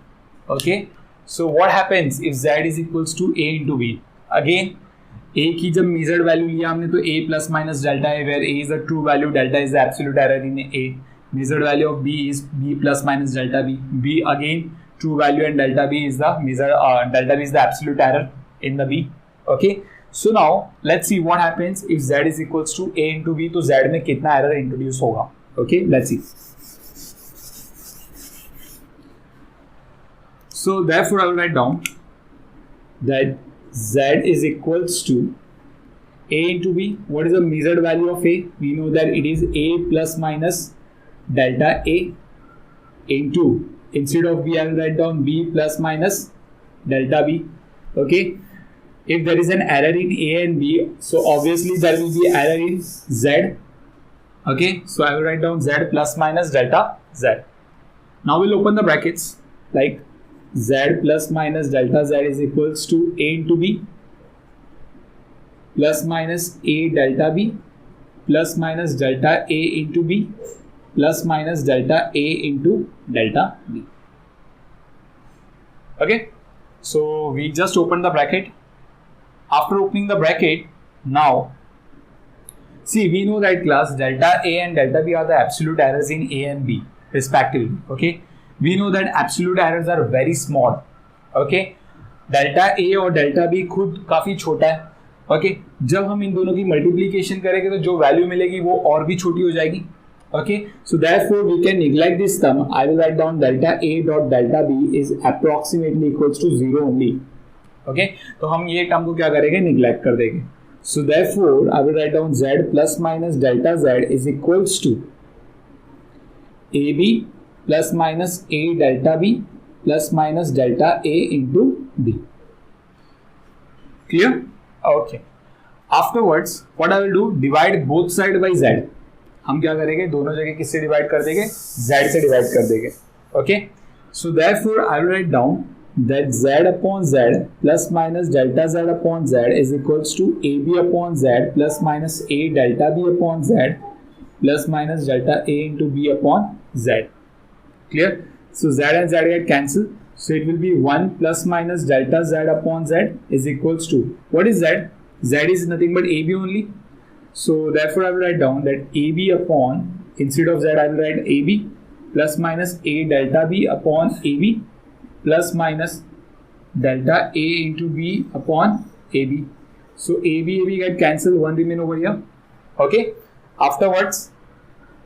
Okay. So what happens if Z is equals to A into B? Again, A की जब measured value लिया हमने तो A plus minus delta है, where A is the true value, delta is the absolute error in A. Measured value of B is B plus minus delta B. B again true value and delta B is the delta B is the absolute error in the B. Okay. So now let's see what happens if Z is equals to A into B. तो Z में कितना error introduce होगा? Okay. Let's see. So therefore I will write down that Z is equals to A into B. What is the measured value of A? We know that it is A plus minus delta A into instead of B I will write down B plus minus delta B. Okay, if there is an error in A and B, so obviously there will be error in Z. Okay, so I will write down Z plus minus delta Z. Now we'll open the brackets, like Z plus minus delta Z is equals to A into B plus minus A delta B plus minus delta A into B plus minus delta A into delta B. Okay, so we just opened the bracket. After opening the bracket, now see, we know that class delta A and delta B are the absolute errors in A and B respectively. Okay, we know that absolute errors are very small. Okay, delta A और delta B खुद काफी छोटा है. Okay, जब हम इन दोनों की multiplication करेंगे तो जो वैल्यू मिलेगी वो और भी छोटी हो जाएगी. Okay, so therefore we can neglect this term. I will write down delta A dot delta B is approximately equals to 0 only. Okay, तो हम ये टर्म को क्या करेंगे, neglect कर देंगे. So therefore I will write down Z plus minus delta Z is equals to AB plus minus A delta B plus minus delta A into B. Clear? Okay. Afterwards, what I will do, divide both sides by Z. हम क्या करेंगे, दोनों जगह किससे divide कर देंगे, Z से divide कर देंगे. Okay, so therefore I will write down that Z upon Z plus minus delta Z upon Z is equals to AB upon Z plus minus A delta B upon Z plus minus delta A into B upon Z. Clear? So Z and Z get cancelled, so it will be 1 plus minus delta Z upon Z is equals to, what is Z? Z is nothing but AB only. So therefore I will write down that AB upon, instead of Z I will write AB plus minus A delta B upon AB plus minus delta A into B upon AB. So AB get cancelled, 1 remain over here. Okay, afterwards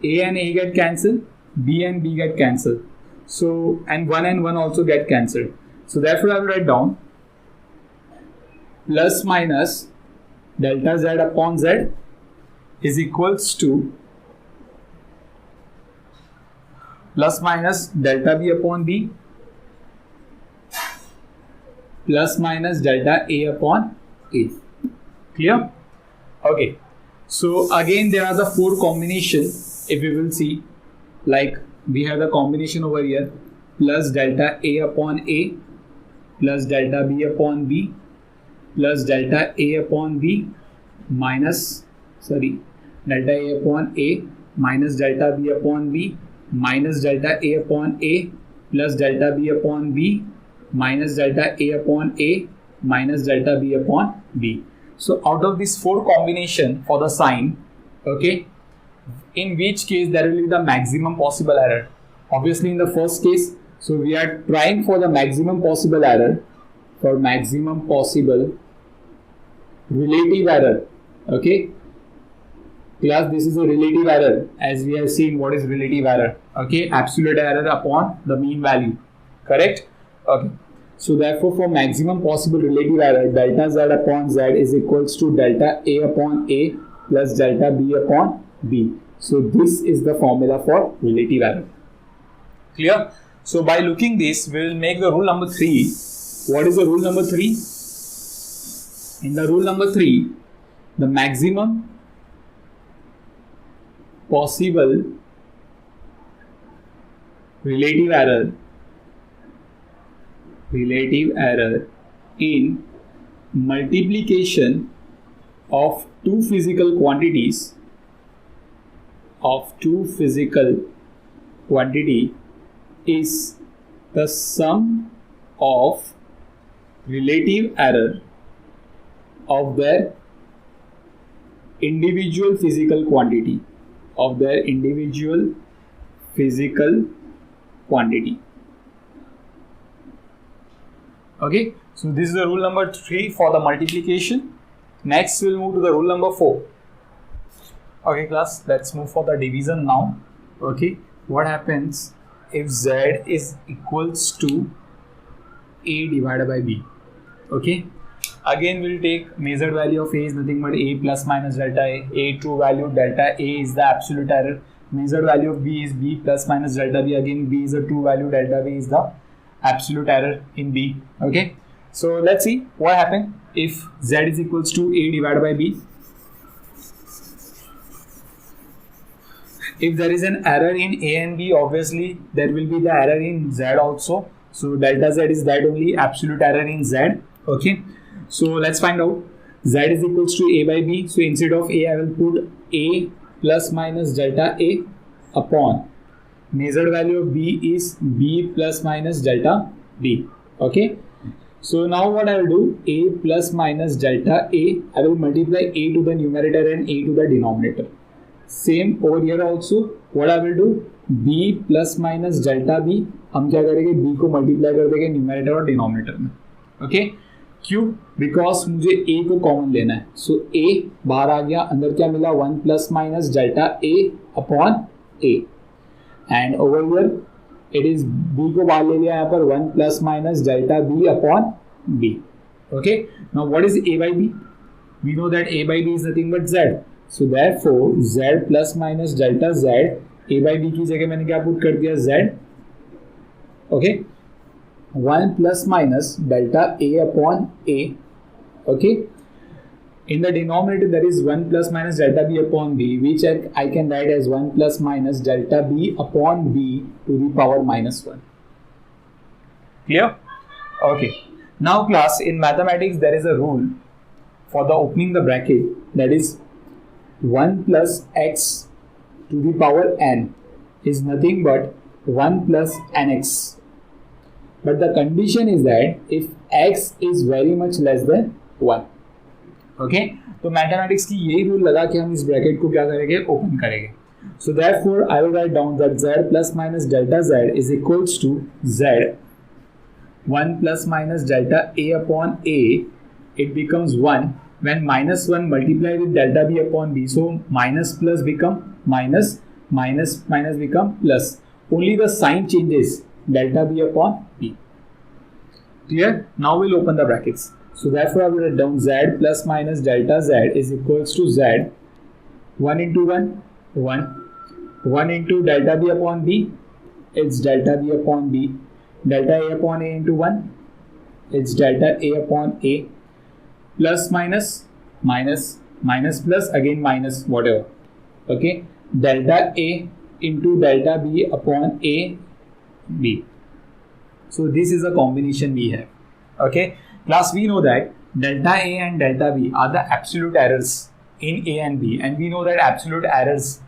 A and A get cancelled, B and B get cancelled. So and 1 also get cancelled. So therefore I will write down plus minus delta Z upon Z is equals to plus minus delta B upon B plus minus delta A upon A. Clear? Okay, so again there are the 4 combinations. If we will see, like we have the combination over here, plus delta A upon A plus delta B upon B plus delta A upon B minus delta A upon A minus delta B upon B minus delta A upon A plus delta B upon B minus delta A upon A minus delta B upon B. So out of this 4 combination for the sign, okay, in which case there will be the maximum possible error? Obviously in the first case, so we are trying for the maximum possible error, for maximum possible relative error. Okay, class, this is a relative error, as we have seen what is relative error. Okay, absolute error upon the mean value. Correct? Okay, so therefore for maximum possible relative error, delta Z upon Z is equals to delta A upon A plus delta B upon B. So this is the formula for relative error. Clear? So by looking this, we will make the rule number 3. What is the rule number 3? In the rule number 3, the maximum possible relative error in multiplication of two physical quantities is the sum of relative error of their individual physical quantity. Okay, so this is the rule number 3 for the multiplication. Next we'll move to the rule number 4. Okay class, let's move for the division now. Okay, what happens if Z is equals to A divided by B? Okay, again we'll take measured value of A is nothing but A plus minus delta A. A true value, delta A is the absolute error. measured value of b is b plus minus delta b. Again, b is a true value, delta b is the absolute error in b. Okay, so let's see what happens if z is equals to a divided by b. If there is an error in a and b, obviously there will be the error in z also. So delta z is that only absolute error in z. Okay, so let's find out. Z is equals to a by b. So instead of a, I will put a plus minus delta a upon measured value of b is b plus minus delta b. Okay, so now what I will do, a plus minus delta a, I will multiply a to the numerator and a to the denominator. Same over here also, what I will do, b plus minus delta b, हम क्या करेंगे, b को multiply कर देंगे numerator और denominator में. Okay, क्यों? Because मुझे a को कॉमन लेना है. सो a बाहर आ गया, अंदर क्या मिला, 1 plus minus delta a upon a, and over here it is b को बाहर ले लिया यहाँ पर 1 plus minus delta b upon b. Okay, now what is a by b? We know that a by b is nothing but z. So therefore z plus minus delta z, a by b की जगह मैंने क्या put कर दिया, z. Okay, 1 plus minus delta a upon a. Okay, in the denominator there is 1 plus minus delta b upon b, which I can write as 1 plus minus delta b upon b to the power minus 1. Clear? Okay, now class, in mathematics there is a rule for the opening the bracket, that is 1 plus x to the power n is nothing but 1 plus nx. But the condition is that if x is very much less than 1. Okay, तो mathematics की यही rule लगा कि हम इस bracket को क्या करेंगे, ओपन करेंगे. So therefore I will write down that z plus minus delta z is equals to z 1 plus minus delta a upon a. It becomes 1 when minus 1 multiply with delta b upon b. So minus plus become minus, minus minus become plus. Only the sign changes, delta b upon b. Clear? Now we'll open the brackets. So therefore I will write down z plus minus delta z is equals to z 1 into 1, 1. 1 into delta b upon b, it's delta b upon b. Delta a upon a into 1, it's delta a upon a. Plus minus, minus, minus plus, again minus, whatever. Okay, delta a into delta b upon a b. So this is a combination we have. Okay, class, we know that delta a and delta b are the absolute errors in a and b, and we know that absolute errors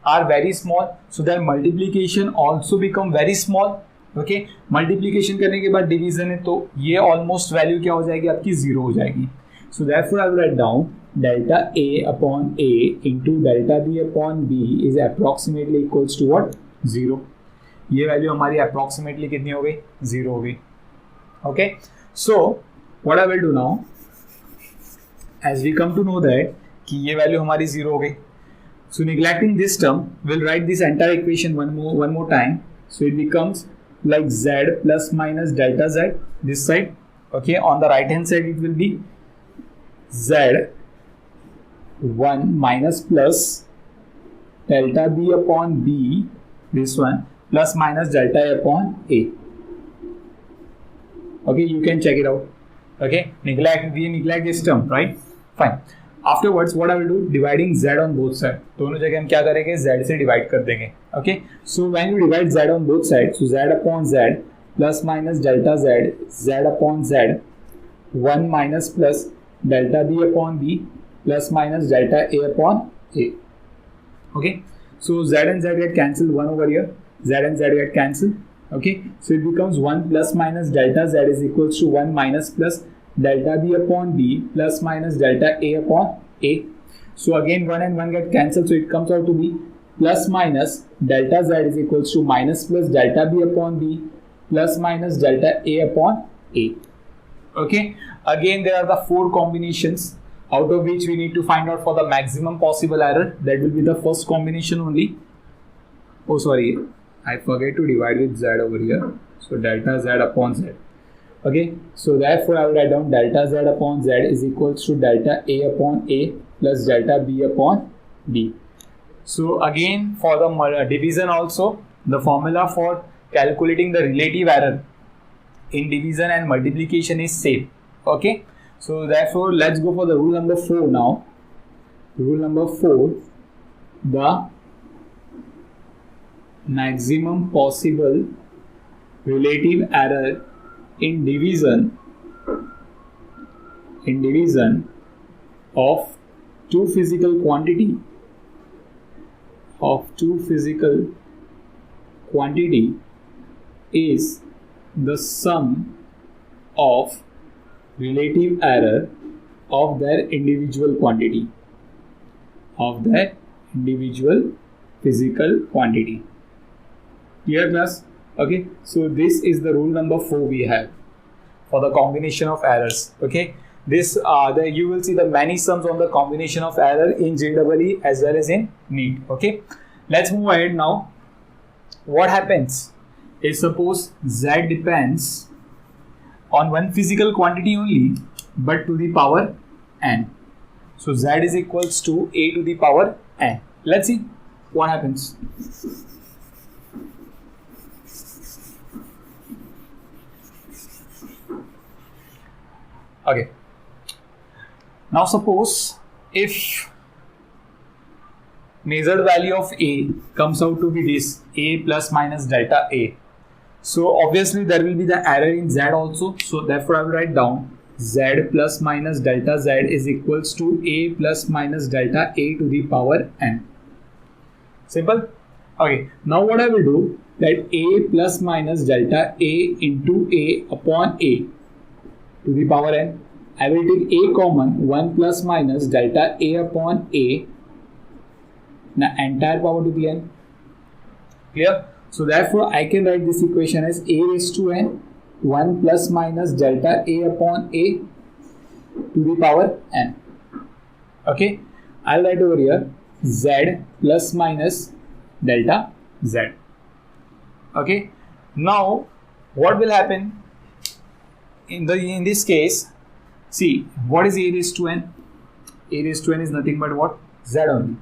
are very small, so their multiplication also become very small. Okay, multiplication करने के बाद division है तो ये almost value क्या हो जाएगी, आपकी जीरो हो जाएगी. So therefore I will write down delta A upon A into delta B upon B is approximately equals to what, zero. ये वैल्यू हमारी अप्रॉक्सीमेटली कितनी हो गई, जीरो हो गई. Okay, so what I will do now, as we come to know that कि ये value हमारी जीरो हो गई. So neglecting this term, will write this entire equation one more time. So it becomes like z plus minus delta z this side. Okay, on the right hand side it will be z 1 minus plus delta b upon b, this one, plus minus delta a upon a. Okay, you can check it out. Okay, we neglect this term, right? Fine. Afterwards what I will do, dividing z on both sides. दोनों जगह हम क्या करेंगे, z से divide कर देंगे. Okay, so when you divide z on both sides, so z upon z plus minus delta z, z upon z, 1 minus plus delta b upon b plus minus delta a upon a. Okay, so z and z get cancelled, 1 over here, z and z get cancelled. Okay, so it becomes 1 plus minus delta z is equals to 1 minus plus delta b upon b plus minus delta a upon a. So again 1 and 1 get cancelled, so it comes out to be plus minus delta z is equals to minus plus delta b upon b plus minus delta a upon a. Okay, again there are the four combinations out of which we need to find out for the maximum possible error. That will be the first combination only. Oh sorry, I forget to divide with z over here. So delta z upon z. Okay, so therefore I will write down delta z upon z is equals to delta a upon a plus delta b upon b. So again, for the division also, the formula for calculating the relative error in division and multiplication is same. Okay, so therefore let's go for the rule number 4 now. Rule number 4, the maximum possible relative error in division of two physical quantity is the sum of relative error of their individual physical quantity. Clear class? Okay, so this is the rule number 4 we have for the combination of errors. Okay, this you will see the many sums on the combination of error in JEE as well as in NEET. Okay, let's move ahead now. What happens is, suppose Z depends on one physical quantity only, but to the power n. So Z is equals to a to the power n. Let's see what happens. Okay, now suppose if measured value of A comes out to be this A plus minus delta A, so obviously there will be the error in Z also, so therefore I will write down Z plus minus delta Z is equals to A plus minus delta A to the power n. Simple. Okay, now what I will do, that A plus minus delta A into A upon A to the power n. I will take A common, 1 plus minus delta A upon A, the entire power to the n. Clear? So therefore I can write this equation as A raised to n, 1 plus minus delta A upon A to the power n. Okay, I'll write over here Z plus minus delta Z. Okay, now what will happen in this case? See, what is A raised to n? A raised to n is nothing but what? Z only.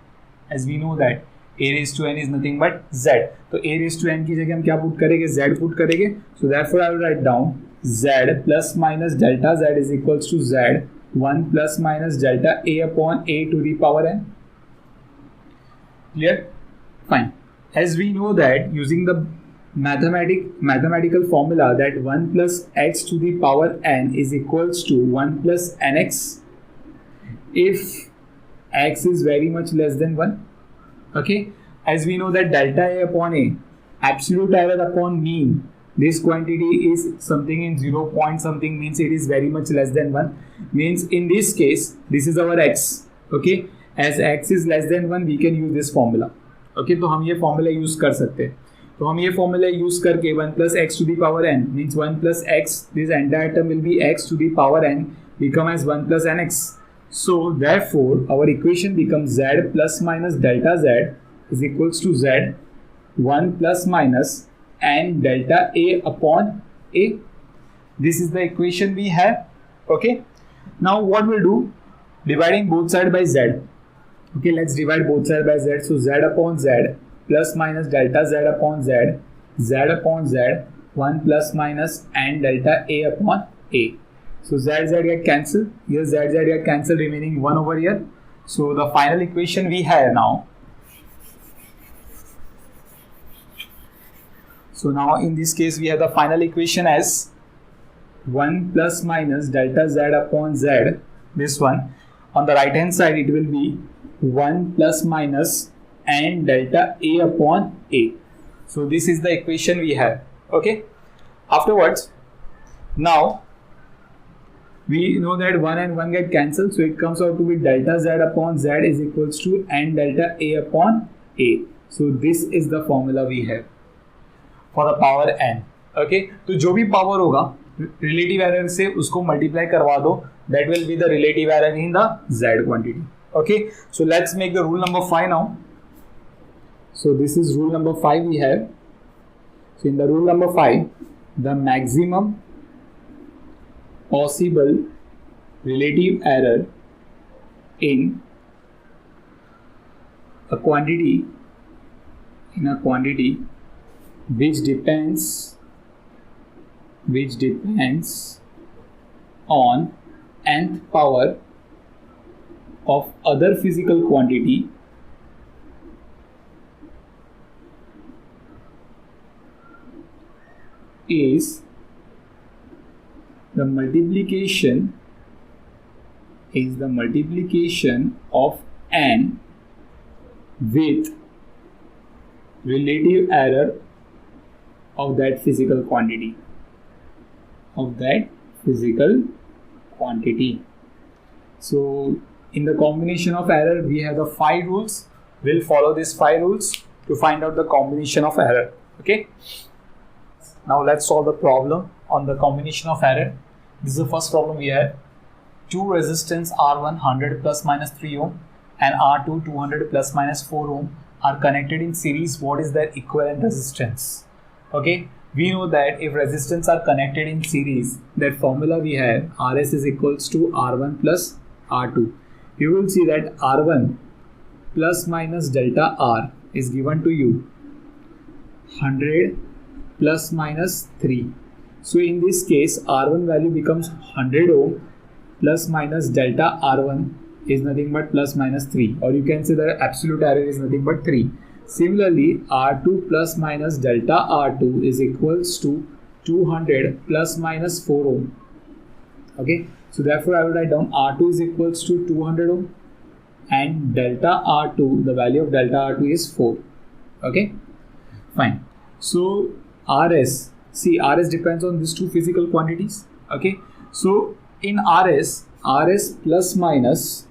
As we know that A raised to n is nothing but Z. So A raised to n की जगह हम क्या put करेंगे? Z put करेंगे. So therefore I will write down Z plus minus delta Z is equals to Z 1 plus minus delta A upon A to the power n. Clear? Fine. As we know that using the mathematical formula that 1 plus x to the power n is equals to 1 plus nx if x is very much less than 1. Okay, as we know that delta A upon A, absolute error upon mean, this quantity is something in 0 point something, means it is very much less than 1, means in this case this is our x. Okay, as x is less than 1 we can use this formula. Okay, तो हम ये formula use कर सकते हैं. तो हम ये formula use करके 1 plus x to the power n means 1 plus x, this entire term will be x to the power n become as 1 plus nx. So therefore our equation becomes Z plus minus delta Z is equals to Z 1 plus minus n delta A upon A. This is the equation we have. Okay, now what we'll do, dividing both sides by Z. Okay, let's divide both sides by Z. So Z upon Z plus minus delta Z upon Z, Z upon Z 1 plus minus n delta A upon A. So Z get cancelled. Here Z get cancelled, remaining 1 over here. So the final equation we have now. So now in this case we have the final equation as 1 plus minus delta Z upon Z. This one. On the right hand side it will be 1 plus minus n delta A upon A. So this is the equation we have. Okay. Afterwards, now we know that 1 and 1 get cancelled, so it comes out to be delta Z upon Z is equals to n delta A upon A. So this is the formula we have for the power n. Okay, तो जो भी power होगा relative error से उसको multiply करवा दो, that will be the relative error in the Z quantity. Okay, so let's make the rule number 5 now. So this is rule number 5 we have. So in the rule number 5, the maximum possible relative error in a quantity which depends on nth power of other physical quantity is the multiplication of n with relative error of that physical quantity. So in the combination of error, we have the 5 rules. We'll follow these 5 rules to find out the combination of error. Okay. Now let's solve the problem on the combination of error. This is the first problem we have. Two resistance R1 100 plus minus 3 ohm and R2 200 plus minus 4 ohm are connected in series. What is their equivalent resistance? Okay, we know that if resistance are connected in series, that formula we have RS is equals to R1 plus R2. You will see that R1 plus minus delta R is given to you 100 plus minus 3. So in this case, R1 value becomes 100 ohm plus minus delta R1 is nothing but plus minus 3, or you can say that absolute error is nothing but 3. Similarly, R2 plus minus delta R2 is equals to 200 plus minus 4 ohm. Okay, so therefore I will write down R2 is equals to 200 ohm and delta R2, the value of delta R2 is 4. Okay, fine. So RS, see, RS depends on these two physical quantities. Okay, so in RS plus minus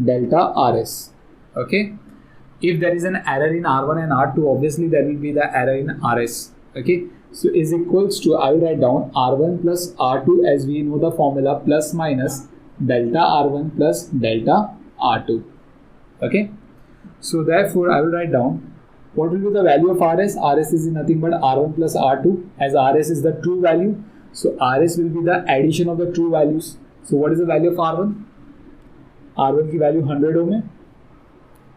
delta RS. Okay, if there is an error in R1 and R2, obviously there will be the error in RS. Okay, so is equals to, I will write down R1 plus R2 as we know the formula, plus minus delta R1 plus delta R2. Okay, so therefore I will write down what will be the value of RS. RS is nothing but R1 plus R2, as RS is the true value. So RS will be the addition of the true values. So what is the value of R1? R1 की value 100 ohm है.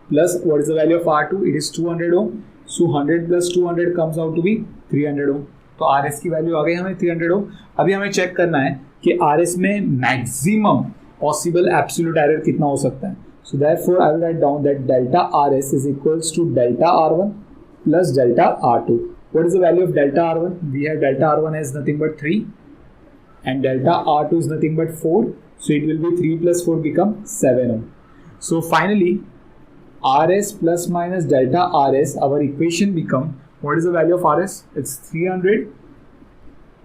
Plus what is the value of R2? It is 200 ohm. So 100 plus 200 comes out to be 300 ohm. तो RS की value आ गई हमें 300 ohm. अभी हमें check करना है कि RS में मैक्सिमम पॉसिबल एब्सोल्यूट एरर कितना हो सकता है. So therefore I will write down that delta RS is equals to delta R1 plus delta R2. What is the value of delta R1? We have delta R1 as nothing but 3 and delta R2 is nothing but 4. So it will be 3 plus 4 become 7 ohm. So finally RS plus minus delta RS, our equation become, what is the value of RS? It's 300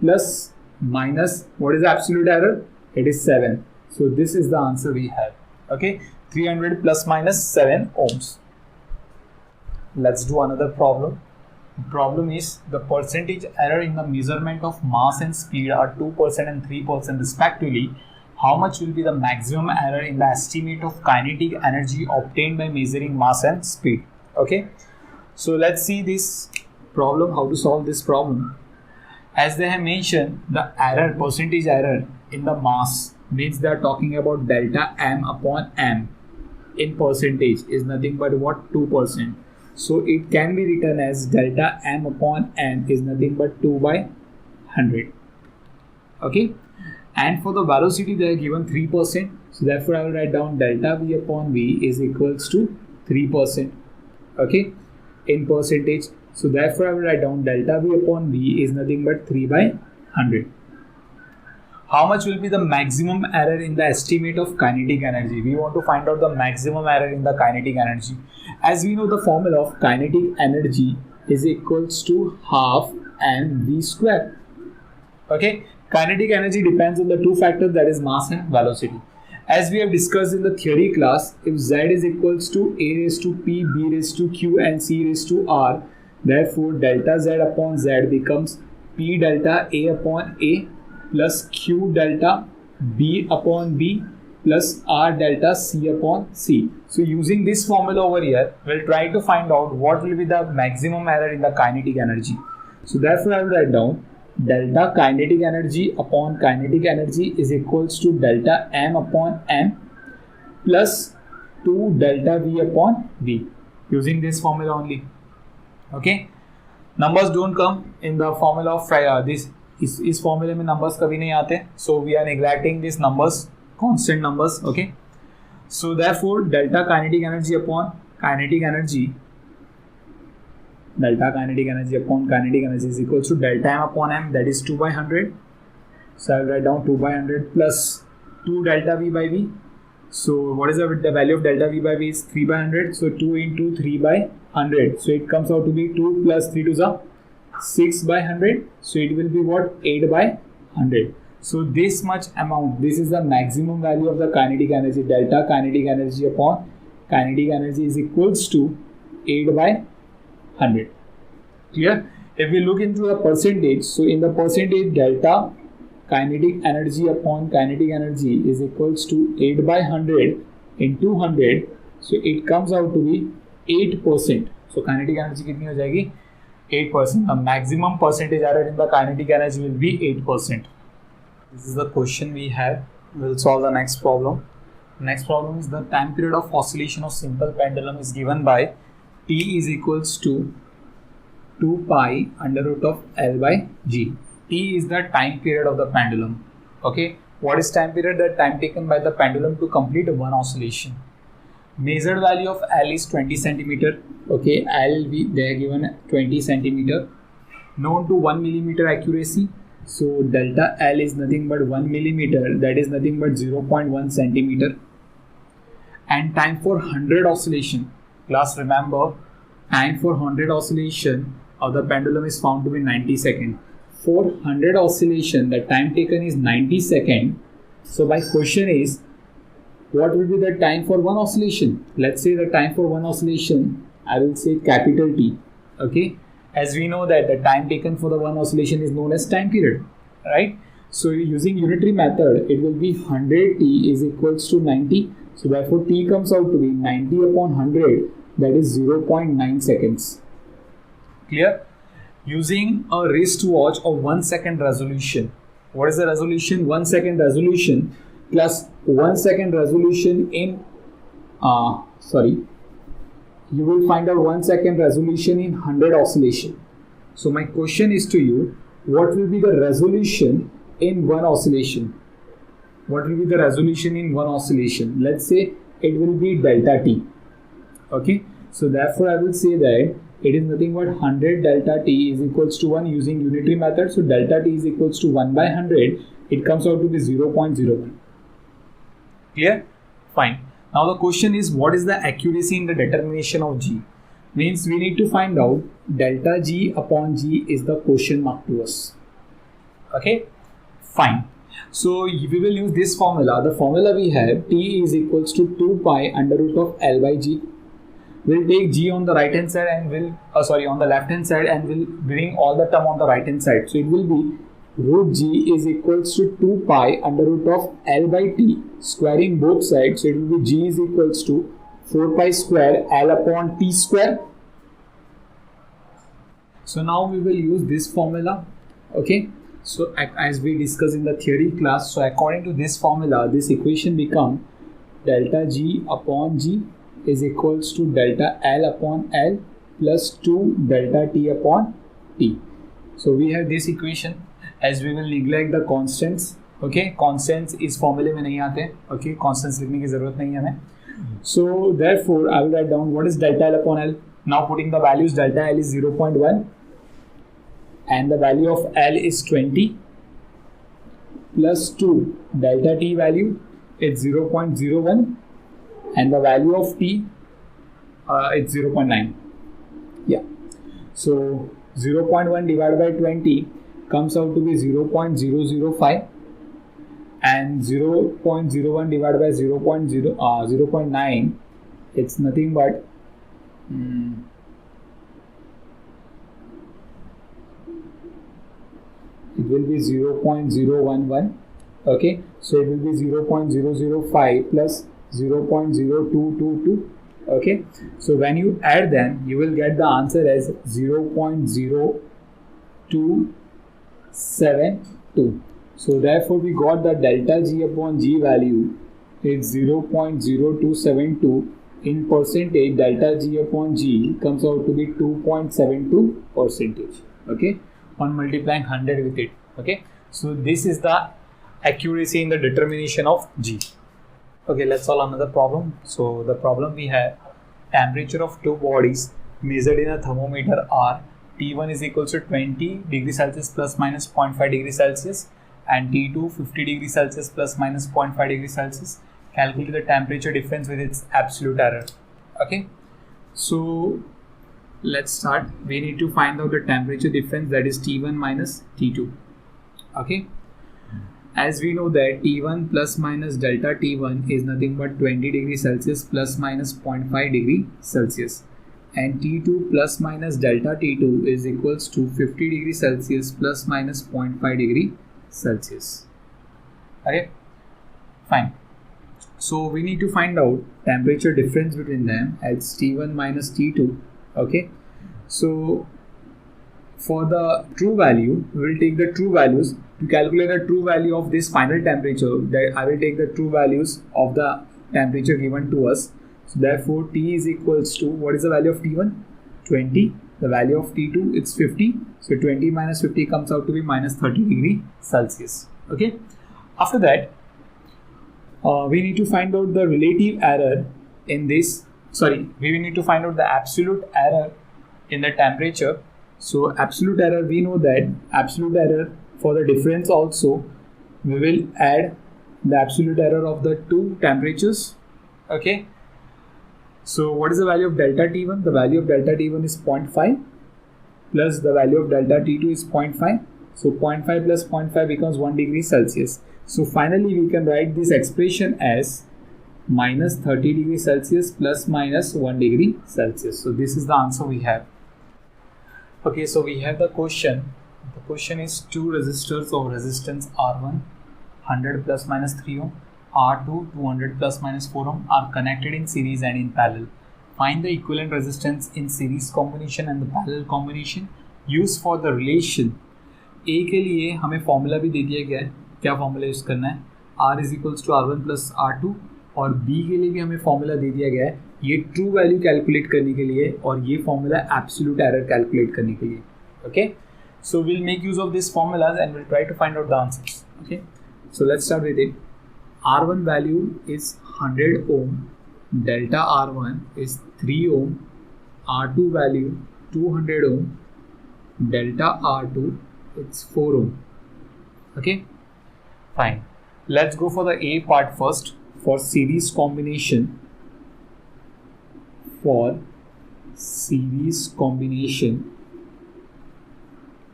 plus minus, what is the absolute error? It is 7. So this is the answer we have. Okay, 300 plus minus 7 ohms. Let's do another problem. The problem is the percentage error in the measurement of mass and speed are 2% and 3% respectively. How much will be the maximum error in the estimate of kinetic energy obtained by measuring mass and speed? Okay, so let's see this problem, how to solve this problem. As they have mentioned, the error, percentage error in the mass, means they are talking about delta m upon m in percentage is nothing but what? 2%. So it can be written as delta m upon n is nothing but 2 by 100. Okay, and for the velocity they are given 3%. So therefore I will write down delta v upon v is equals to 3%. Okay, in percentage. So therefore I will write down delta v upon v is nothing but 3 by 100. How much will be the maximum error in the estimate of kinetic energy? We want to find out the maximum error in the kinetic energy. As we know, the formula of kinetic energy is equals to half mv square. Okay, kinetic energy depends on the two factors, that is mass and velocity. As we have discussed in the theory class, if z is equals to a raised to p, b raised to q and c raised to r, therefore delta z upon z becomes p delta a upon a plus q delta b upon b plus r delta c upon c. So using this formula over here, we'll try to find out what will be the maximum error in the kinetic energy. So therefore I will write down delta kinetic energy upon kinetic energy is equals to delta m upon m plus 2 delta v upon v. using this formula only. Okay, numbers don't come in the formula of this. इस formula में numbers कभी नहीं आते, so we are neglecting these numbers, constant numbers. Okay, so therefore delta kinetic energy upon kinetic energy, delta kinetic energy upon kinetic energy is equals to delta m upon m, that is 2 by 100. So I will write down 2 by 100 plus 2 delta v by v. So what is the value of delta v by v is 3 by 100. So 2 into 3 by 100. So it comes out to be 2 plus 3 to the 6 by 100. So it will be what? 8 by 100. So this much amount, this is the maximum value of the kinetic energy. Delta kinetic energy upon kinetic energy is equals to 8 by 100. Clear? If we look into the percentage, so in the percentage, delta kinetic energy upon kinetic energy is equals to 8 by 100 into 100. So it comes out to be 8%. So kinetic energy कितनी हो जाएगी? 8%. The maximum percentage error in the kinetic energy will be 8%. This is the question we have. We'll solve the next problem. Next problem is the time period of oscillation of simple pendulum is given by T is equals to 2 pi under root of L by G. T is the time period of the pendulum. Okay, what is time period? The time taken by the pendulum to complete one oscillation. Measured value of L is 20 centimeter. Okay, they are given 20 centimeter. Known to 1 millimeter accuracy. So delta L is nothing but 1 millimeter. That is nothing but 0.1 centimeter. And time for 100 oscillation. Class, remember, time for 100 oscillation of the pendulum is found to be 90 seconds. For 100 oscillation, the time taken is 90 seconds. So my question is, what will be the time for one oscillation? Let's say the time for one oscillation, I will say capital T. Okay, as we know that the time taken for the one oscillation is known as time period, right? So using unitary method, it will be 100T is equals to 90. So therefore T comes out to be 90 upon 100, that is 0.9 seconds. Clear? Using a wristwatch of 1 second resolution. What is the resolution? 1 second resolution plus 1 second resolution in you will find out 1 second resolution in 100 oscillation. So my question is to you, what will be the resolution in one oscillation? What will be the resolution in one oscillation? Let's say it will be delta T. Okay, so therefore I will say that it is nothing but 100 delta T is equals to 1 using unitary method. So delta T is equals to 1 by 100. It comes out to be 0.01. Clear? Fine. Now the question is, what is the accuracy in the determination of G? Means we need to find out delta G upon G is the question mark to us. Okay? Fine. So we will use this formula. The formula we have, T is equals to 2 pi under root of L by G. We'll take G on the right hand side and on the left hand side, and we'll bring all the term on the right hand side. So it will be root G is equals to 2 pi under root of L by T, squaring both sides. So it will be G is equals to 4 pi square L upon T square. So now we will use this formula. Okay, so as we discussed in the theory class, so according to this formula, this equation becomes delta G upon G is equals to delta L upon L plus 2 delta T upon T. So we have this equation, as we will neglect the constants. Okay, constants इस formula में नहीं आते. Okay, constants लिखने की ज़रूरत नहीं है हमें. So therefore I will write down what is delta L upon L. Now putting the values, delta L is 0.1 and the value of L is 20 plus 2 delta T value is 0.01 and the value of T it's 0.9. Yeah, so 0.1 divided by 20 comes out to be 0.005 and 0.01 divided by 0.9, it's nothing but it will be 0.011. Okay, so it will be 0.005 plus 0.0222. Okay, so when you add them, you will get the answer as 0.0272. So therefore we got the delta G upon G value is 0.0272 in percentage, delta G upon G comes out to be 2.72 percentage. Okay, on multiplying 100 with it. Okay, so this is the accuracy in the determination of G. Okay, let's solve another problem. So the problem we have, temperature of two bodies measured in a thermometer are T1 is equals to 20 degrees Celsius plus minus 0.5 degrees Celsius and T2 50 degrees Celsius plus minus 0.5 degrees Celsius. Calculate the temperature difference with its absolute error. Okay, so let's start. We need to find out the temperature difference, that is T1 minus T2. Okay, as we know that T1 plus minus delta T1 is nothing but 20 degrees Celsius plus minus 0.5 degree Celsius, and T2 plus minus delta T2 is equals to 50 degrees Celsius plus minus 0.5 degree Celsius. Okay, fine. So we need to find out temperature difference between them as T1 minus T2. Okay, so for the true value, we will take the true values. To calculate the true value of this final temperature, that I will take the true values of the temperature given to us. So therefore T is equals to, what is the value of T1? 20. The value of T2 it's 50. So 20 minus 50 comes out to be minus 30 degree Celsius. Okay. After that, we need to find out the relative error in this. We need to find out the absolute error in the temperature. So absolute error, we know that absolute error for the difference also, we will add the absolute error of the two temperatures. Okay. So what is the value of delta T1? The value of delta T1 is 0.5 plus the value of delta T2 is 0.5. So 0.5 plus 0.5 becomes 1 degree Celsius. So finally we can write this expression as minus 30 degrees Celsius plus minus 1 degree Celsius. So this is the answer we have. Okay, so we have the question. The question is two resistors of resistance R1 100 plus minus 3 ohm, R2 200 plus minus 4 ohm are connected in series and in parallel. Find the equivalent resistance in series combination and the parallel combination. Use for the relation. A के लिए हमें formula भी दे दिया गया है. क्या formula use करना है? R is equals to R1 plus R2, और B के लिए भी हमें फॉर्मूला दे दिया गया है ये ट्रू वैल्यू कैलकुलेट करने के लिए, और ये फॉर्मूला एब्सोल्यूट एरर कैलकुलेट करने के लिए. Okay, so we'll make use of these formulas and we'll try to find out the answers. Okay, so let's start with it. R1 value is 100 ohm, delta R1 is 3 ohm, R2 value 200 ohm, delta R2 it's 4 ohm. Okay, fine. Let's go for the A part first. For series combination,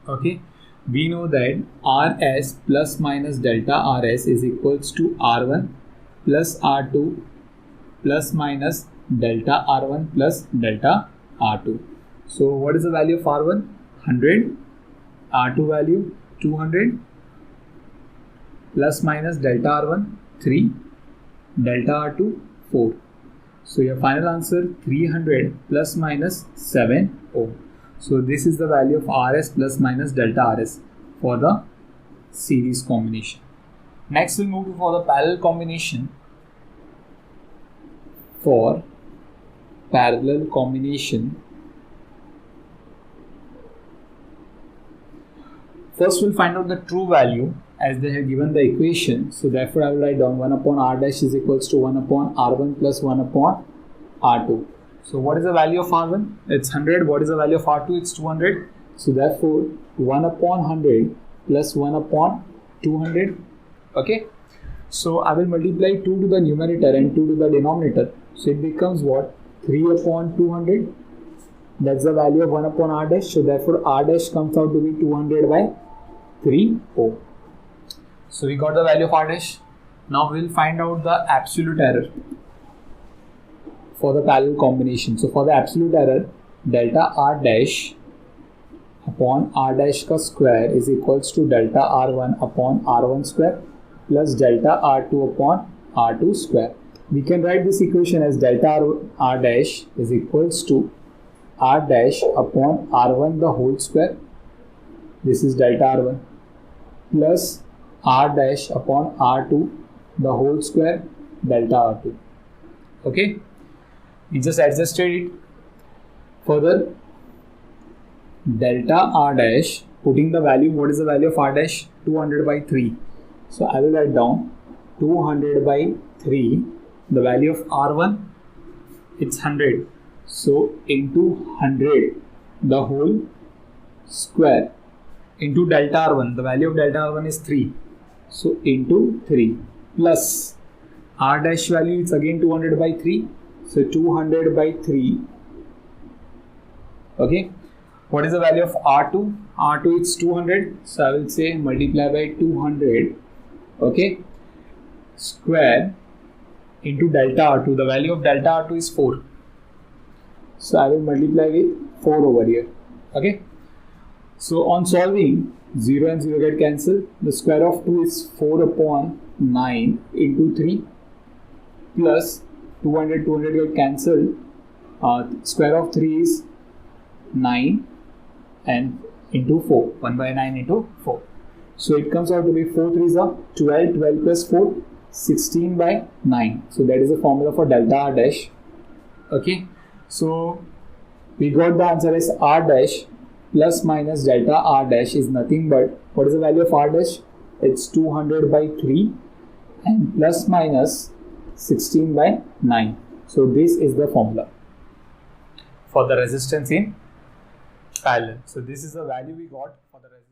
okay, we know that Rs plus minus delta Rs is equals to R1 plus R2 plus minus delta R1 plus delta R2. So what is the value of R1? 100, R2 value 200 plus minus delta R1 3, delta R2 4. So your final answer 300 plus minus 7 ohm. So this is the value of Rs plus minus delta Rs for the series combination. Next we'll move for the parallel combination. For parallel combination, first we'll find out the true value as they have given the equation. So therefore I will write down 1 upon R dash is equals to 1 upon R1 plus 1 upon R2. So what is the value of R1? It's 100. What is the value of R2? It's 200. So therefore 1 upon 100 plus 1 upon 200. Okay. So I will multiply 2 to the numerator and 2 to the denominator. So it becomes what? 3 upon 200. That's the value of 1 upon R dash. So therefore R dash comes out to be 200 by 3 ohm. So we got the value of R dash. Now we will find out the absolute error for the parallel combination. So for the absolute error, delta R dash upon R dash ka square is equals to delta R1 upon R1 square plus delta R2 upon R2 square. We can write this equation as delta R dash is equals to R dash upon R1 the whole square. This is delta R1 plus R dash upon R2 the whole square delta R2. Okay. we just adjusted it. Further, delta R dash, putting the value, what is the value of R dash? 200 by 3. So I will write down 200 by 3. The value of R1, it's 100. So into 100, the whole square, into delta R1, the value of delta R1 is 3. So into 3 plus R dash value, it's again 200 by 3. So 200 by 3. Okay. What is the value of R2? R2 is 200. So I will say multiply by 200. Okay. Square into delta R2. The value of delta R2 is 4. So I will multiply with 4 over here. Okay. So on solving, 0 and 0 get cancelled. The square of 2 is 4 upon 9 into 3 plus 200 get cancelled. Square of 3 is 9 and into 4. 1 by 9 into 4. So it comes out to be 4 3s are 12. 12 plus 4, 16 by 9. So that is the formula for delta R dash. Okay. So we got the answer as R dash plus minus delta R dash is nothing but, what is the value of R dash? It's 200 by 3 and plus minus 16 by 9. So this is the formula for the resistance in parallel. So this is the value we got for the resistance.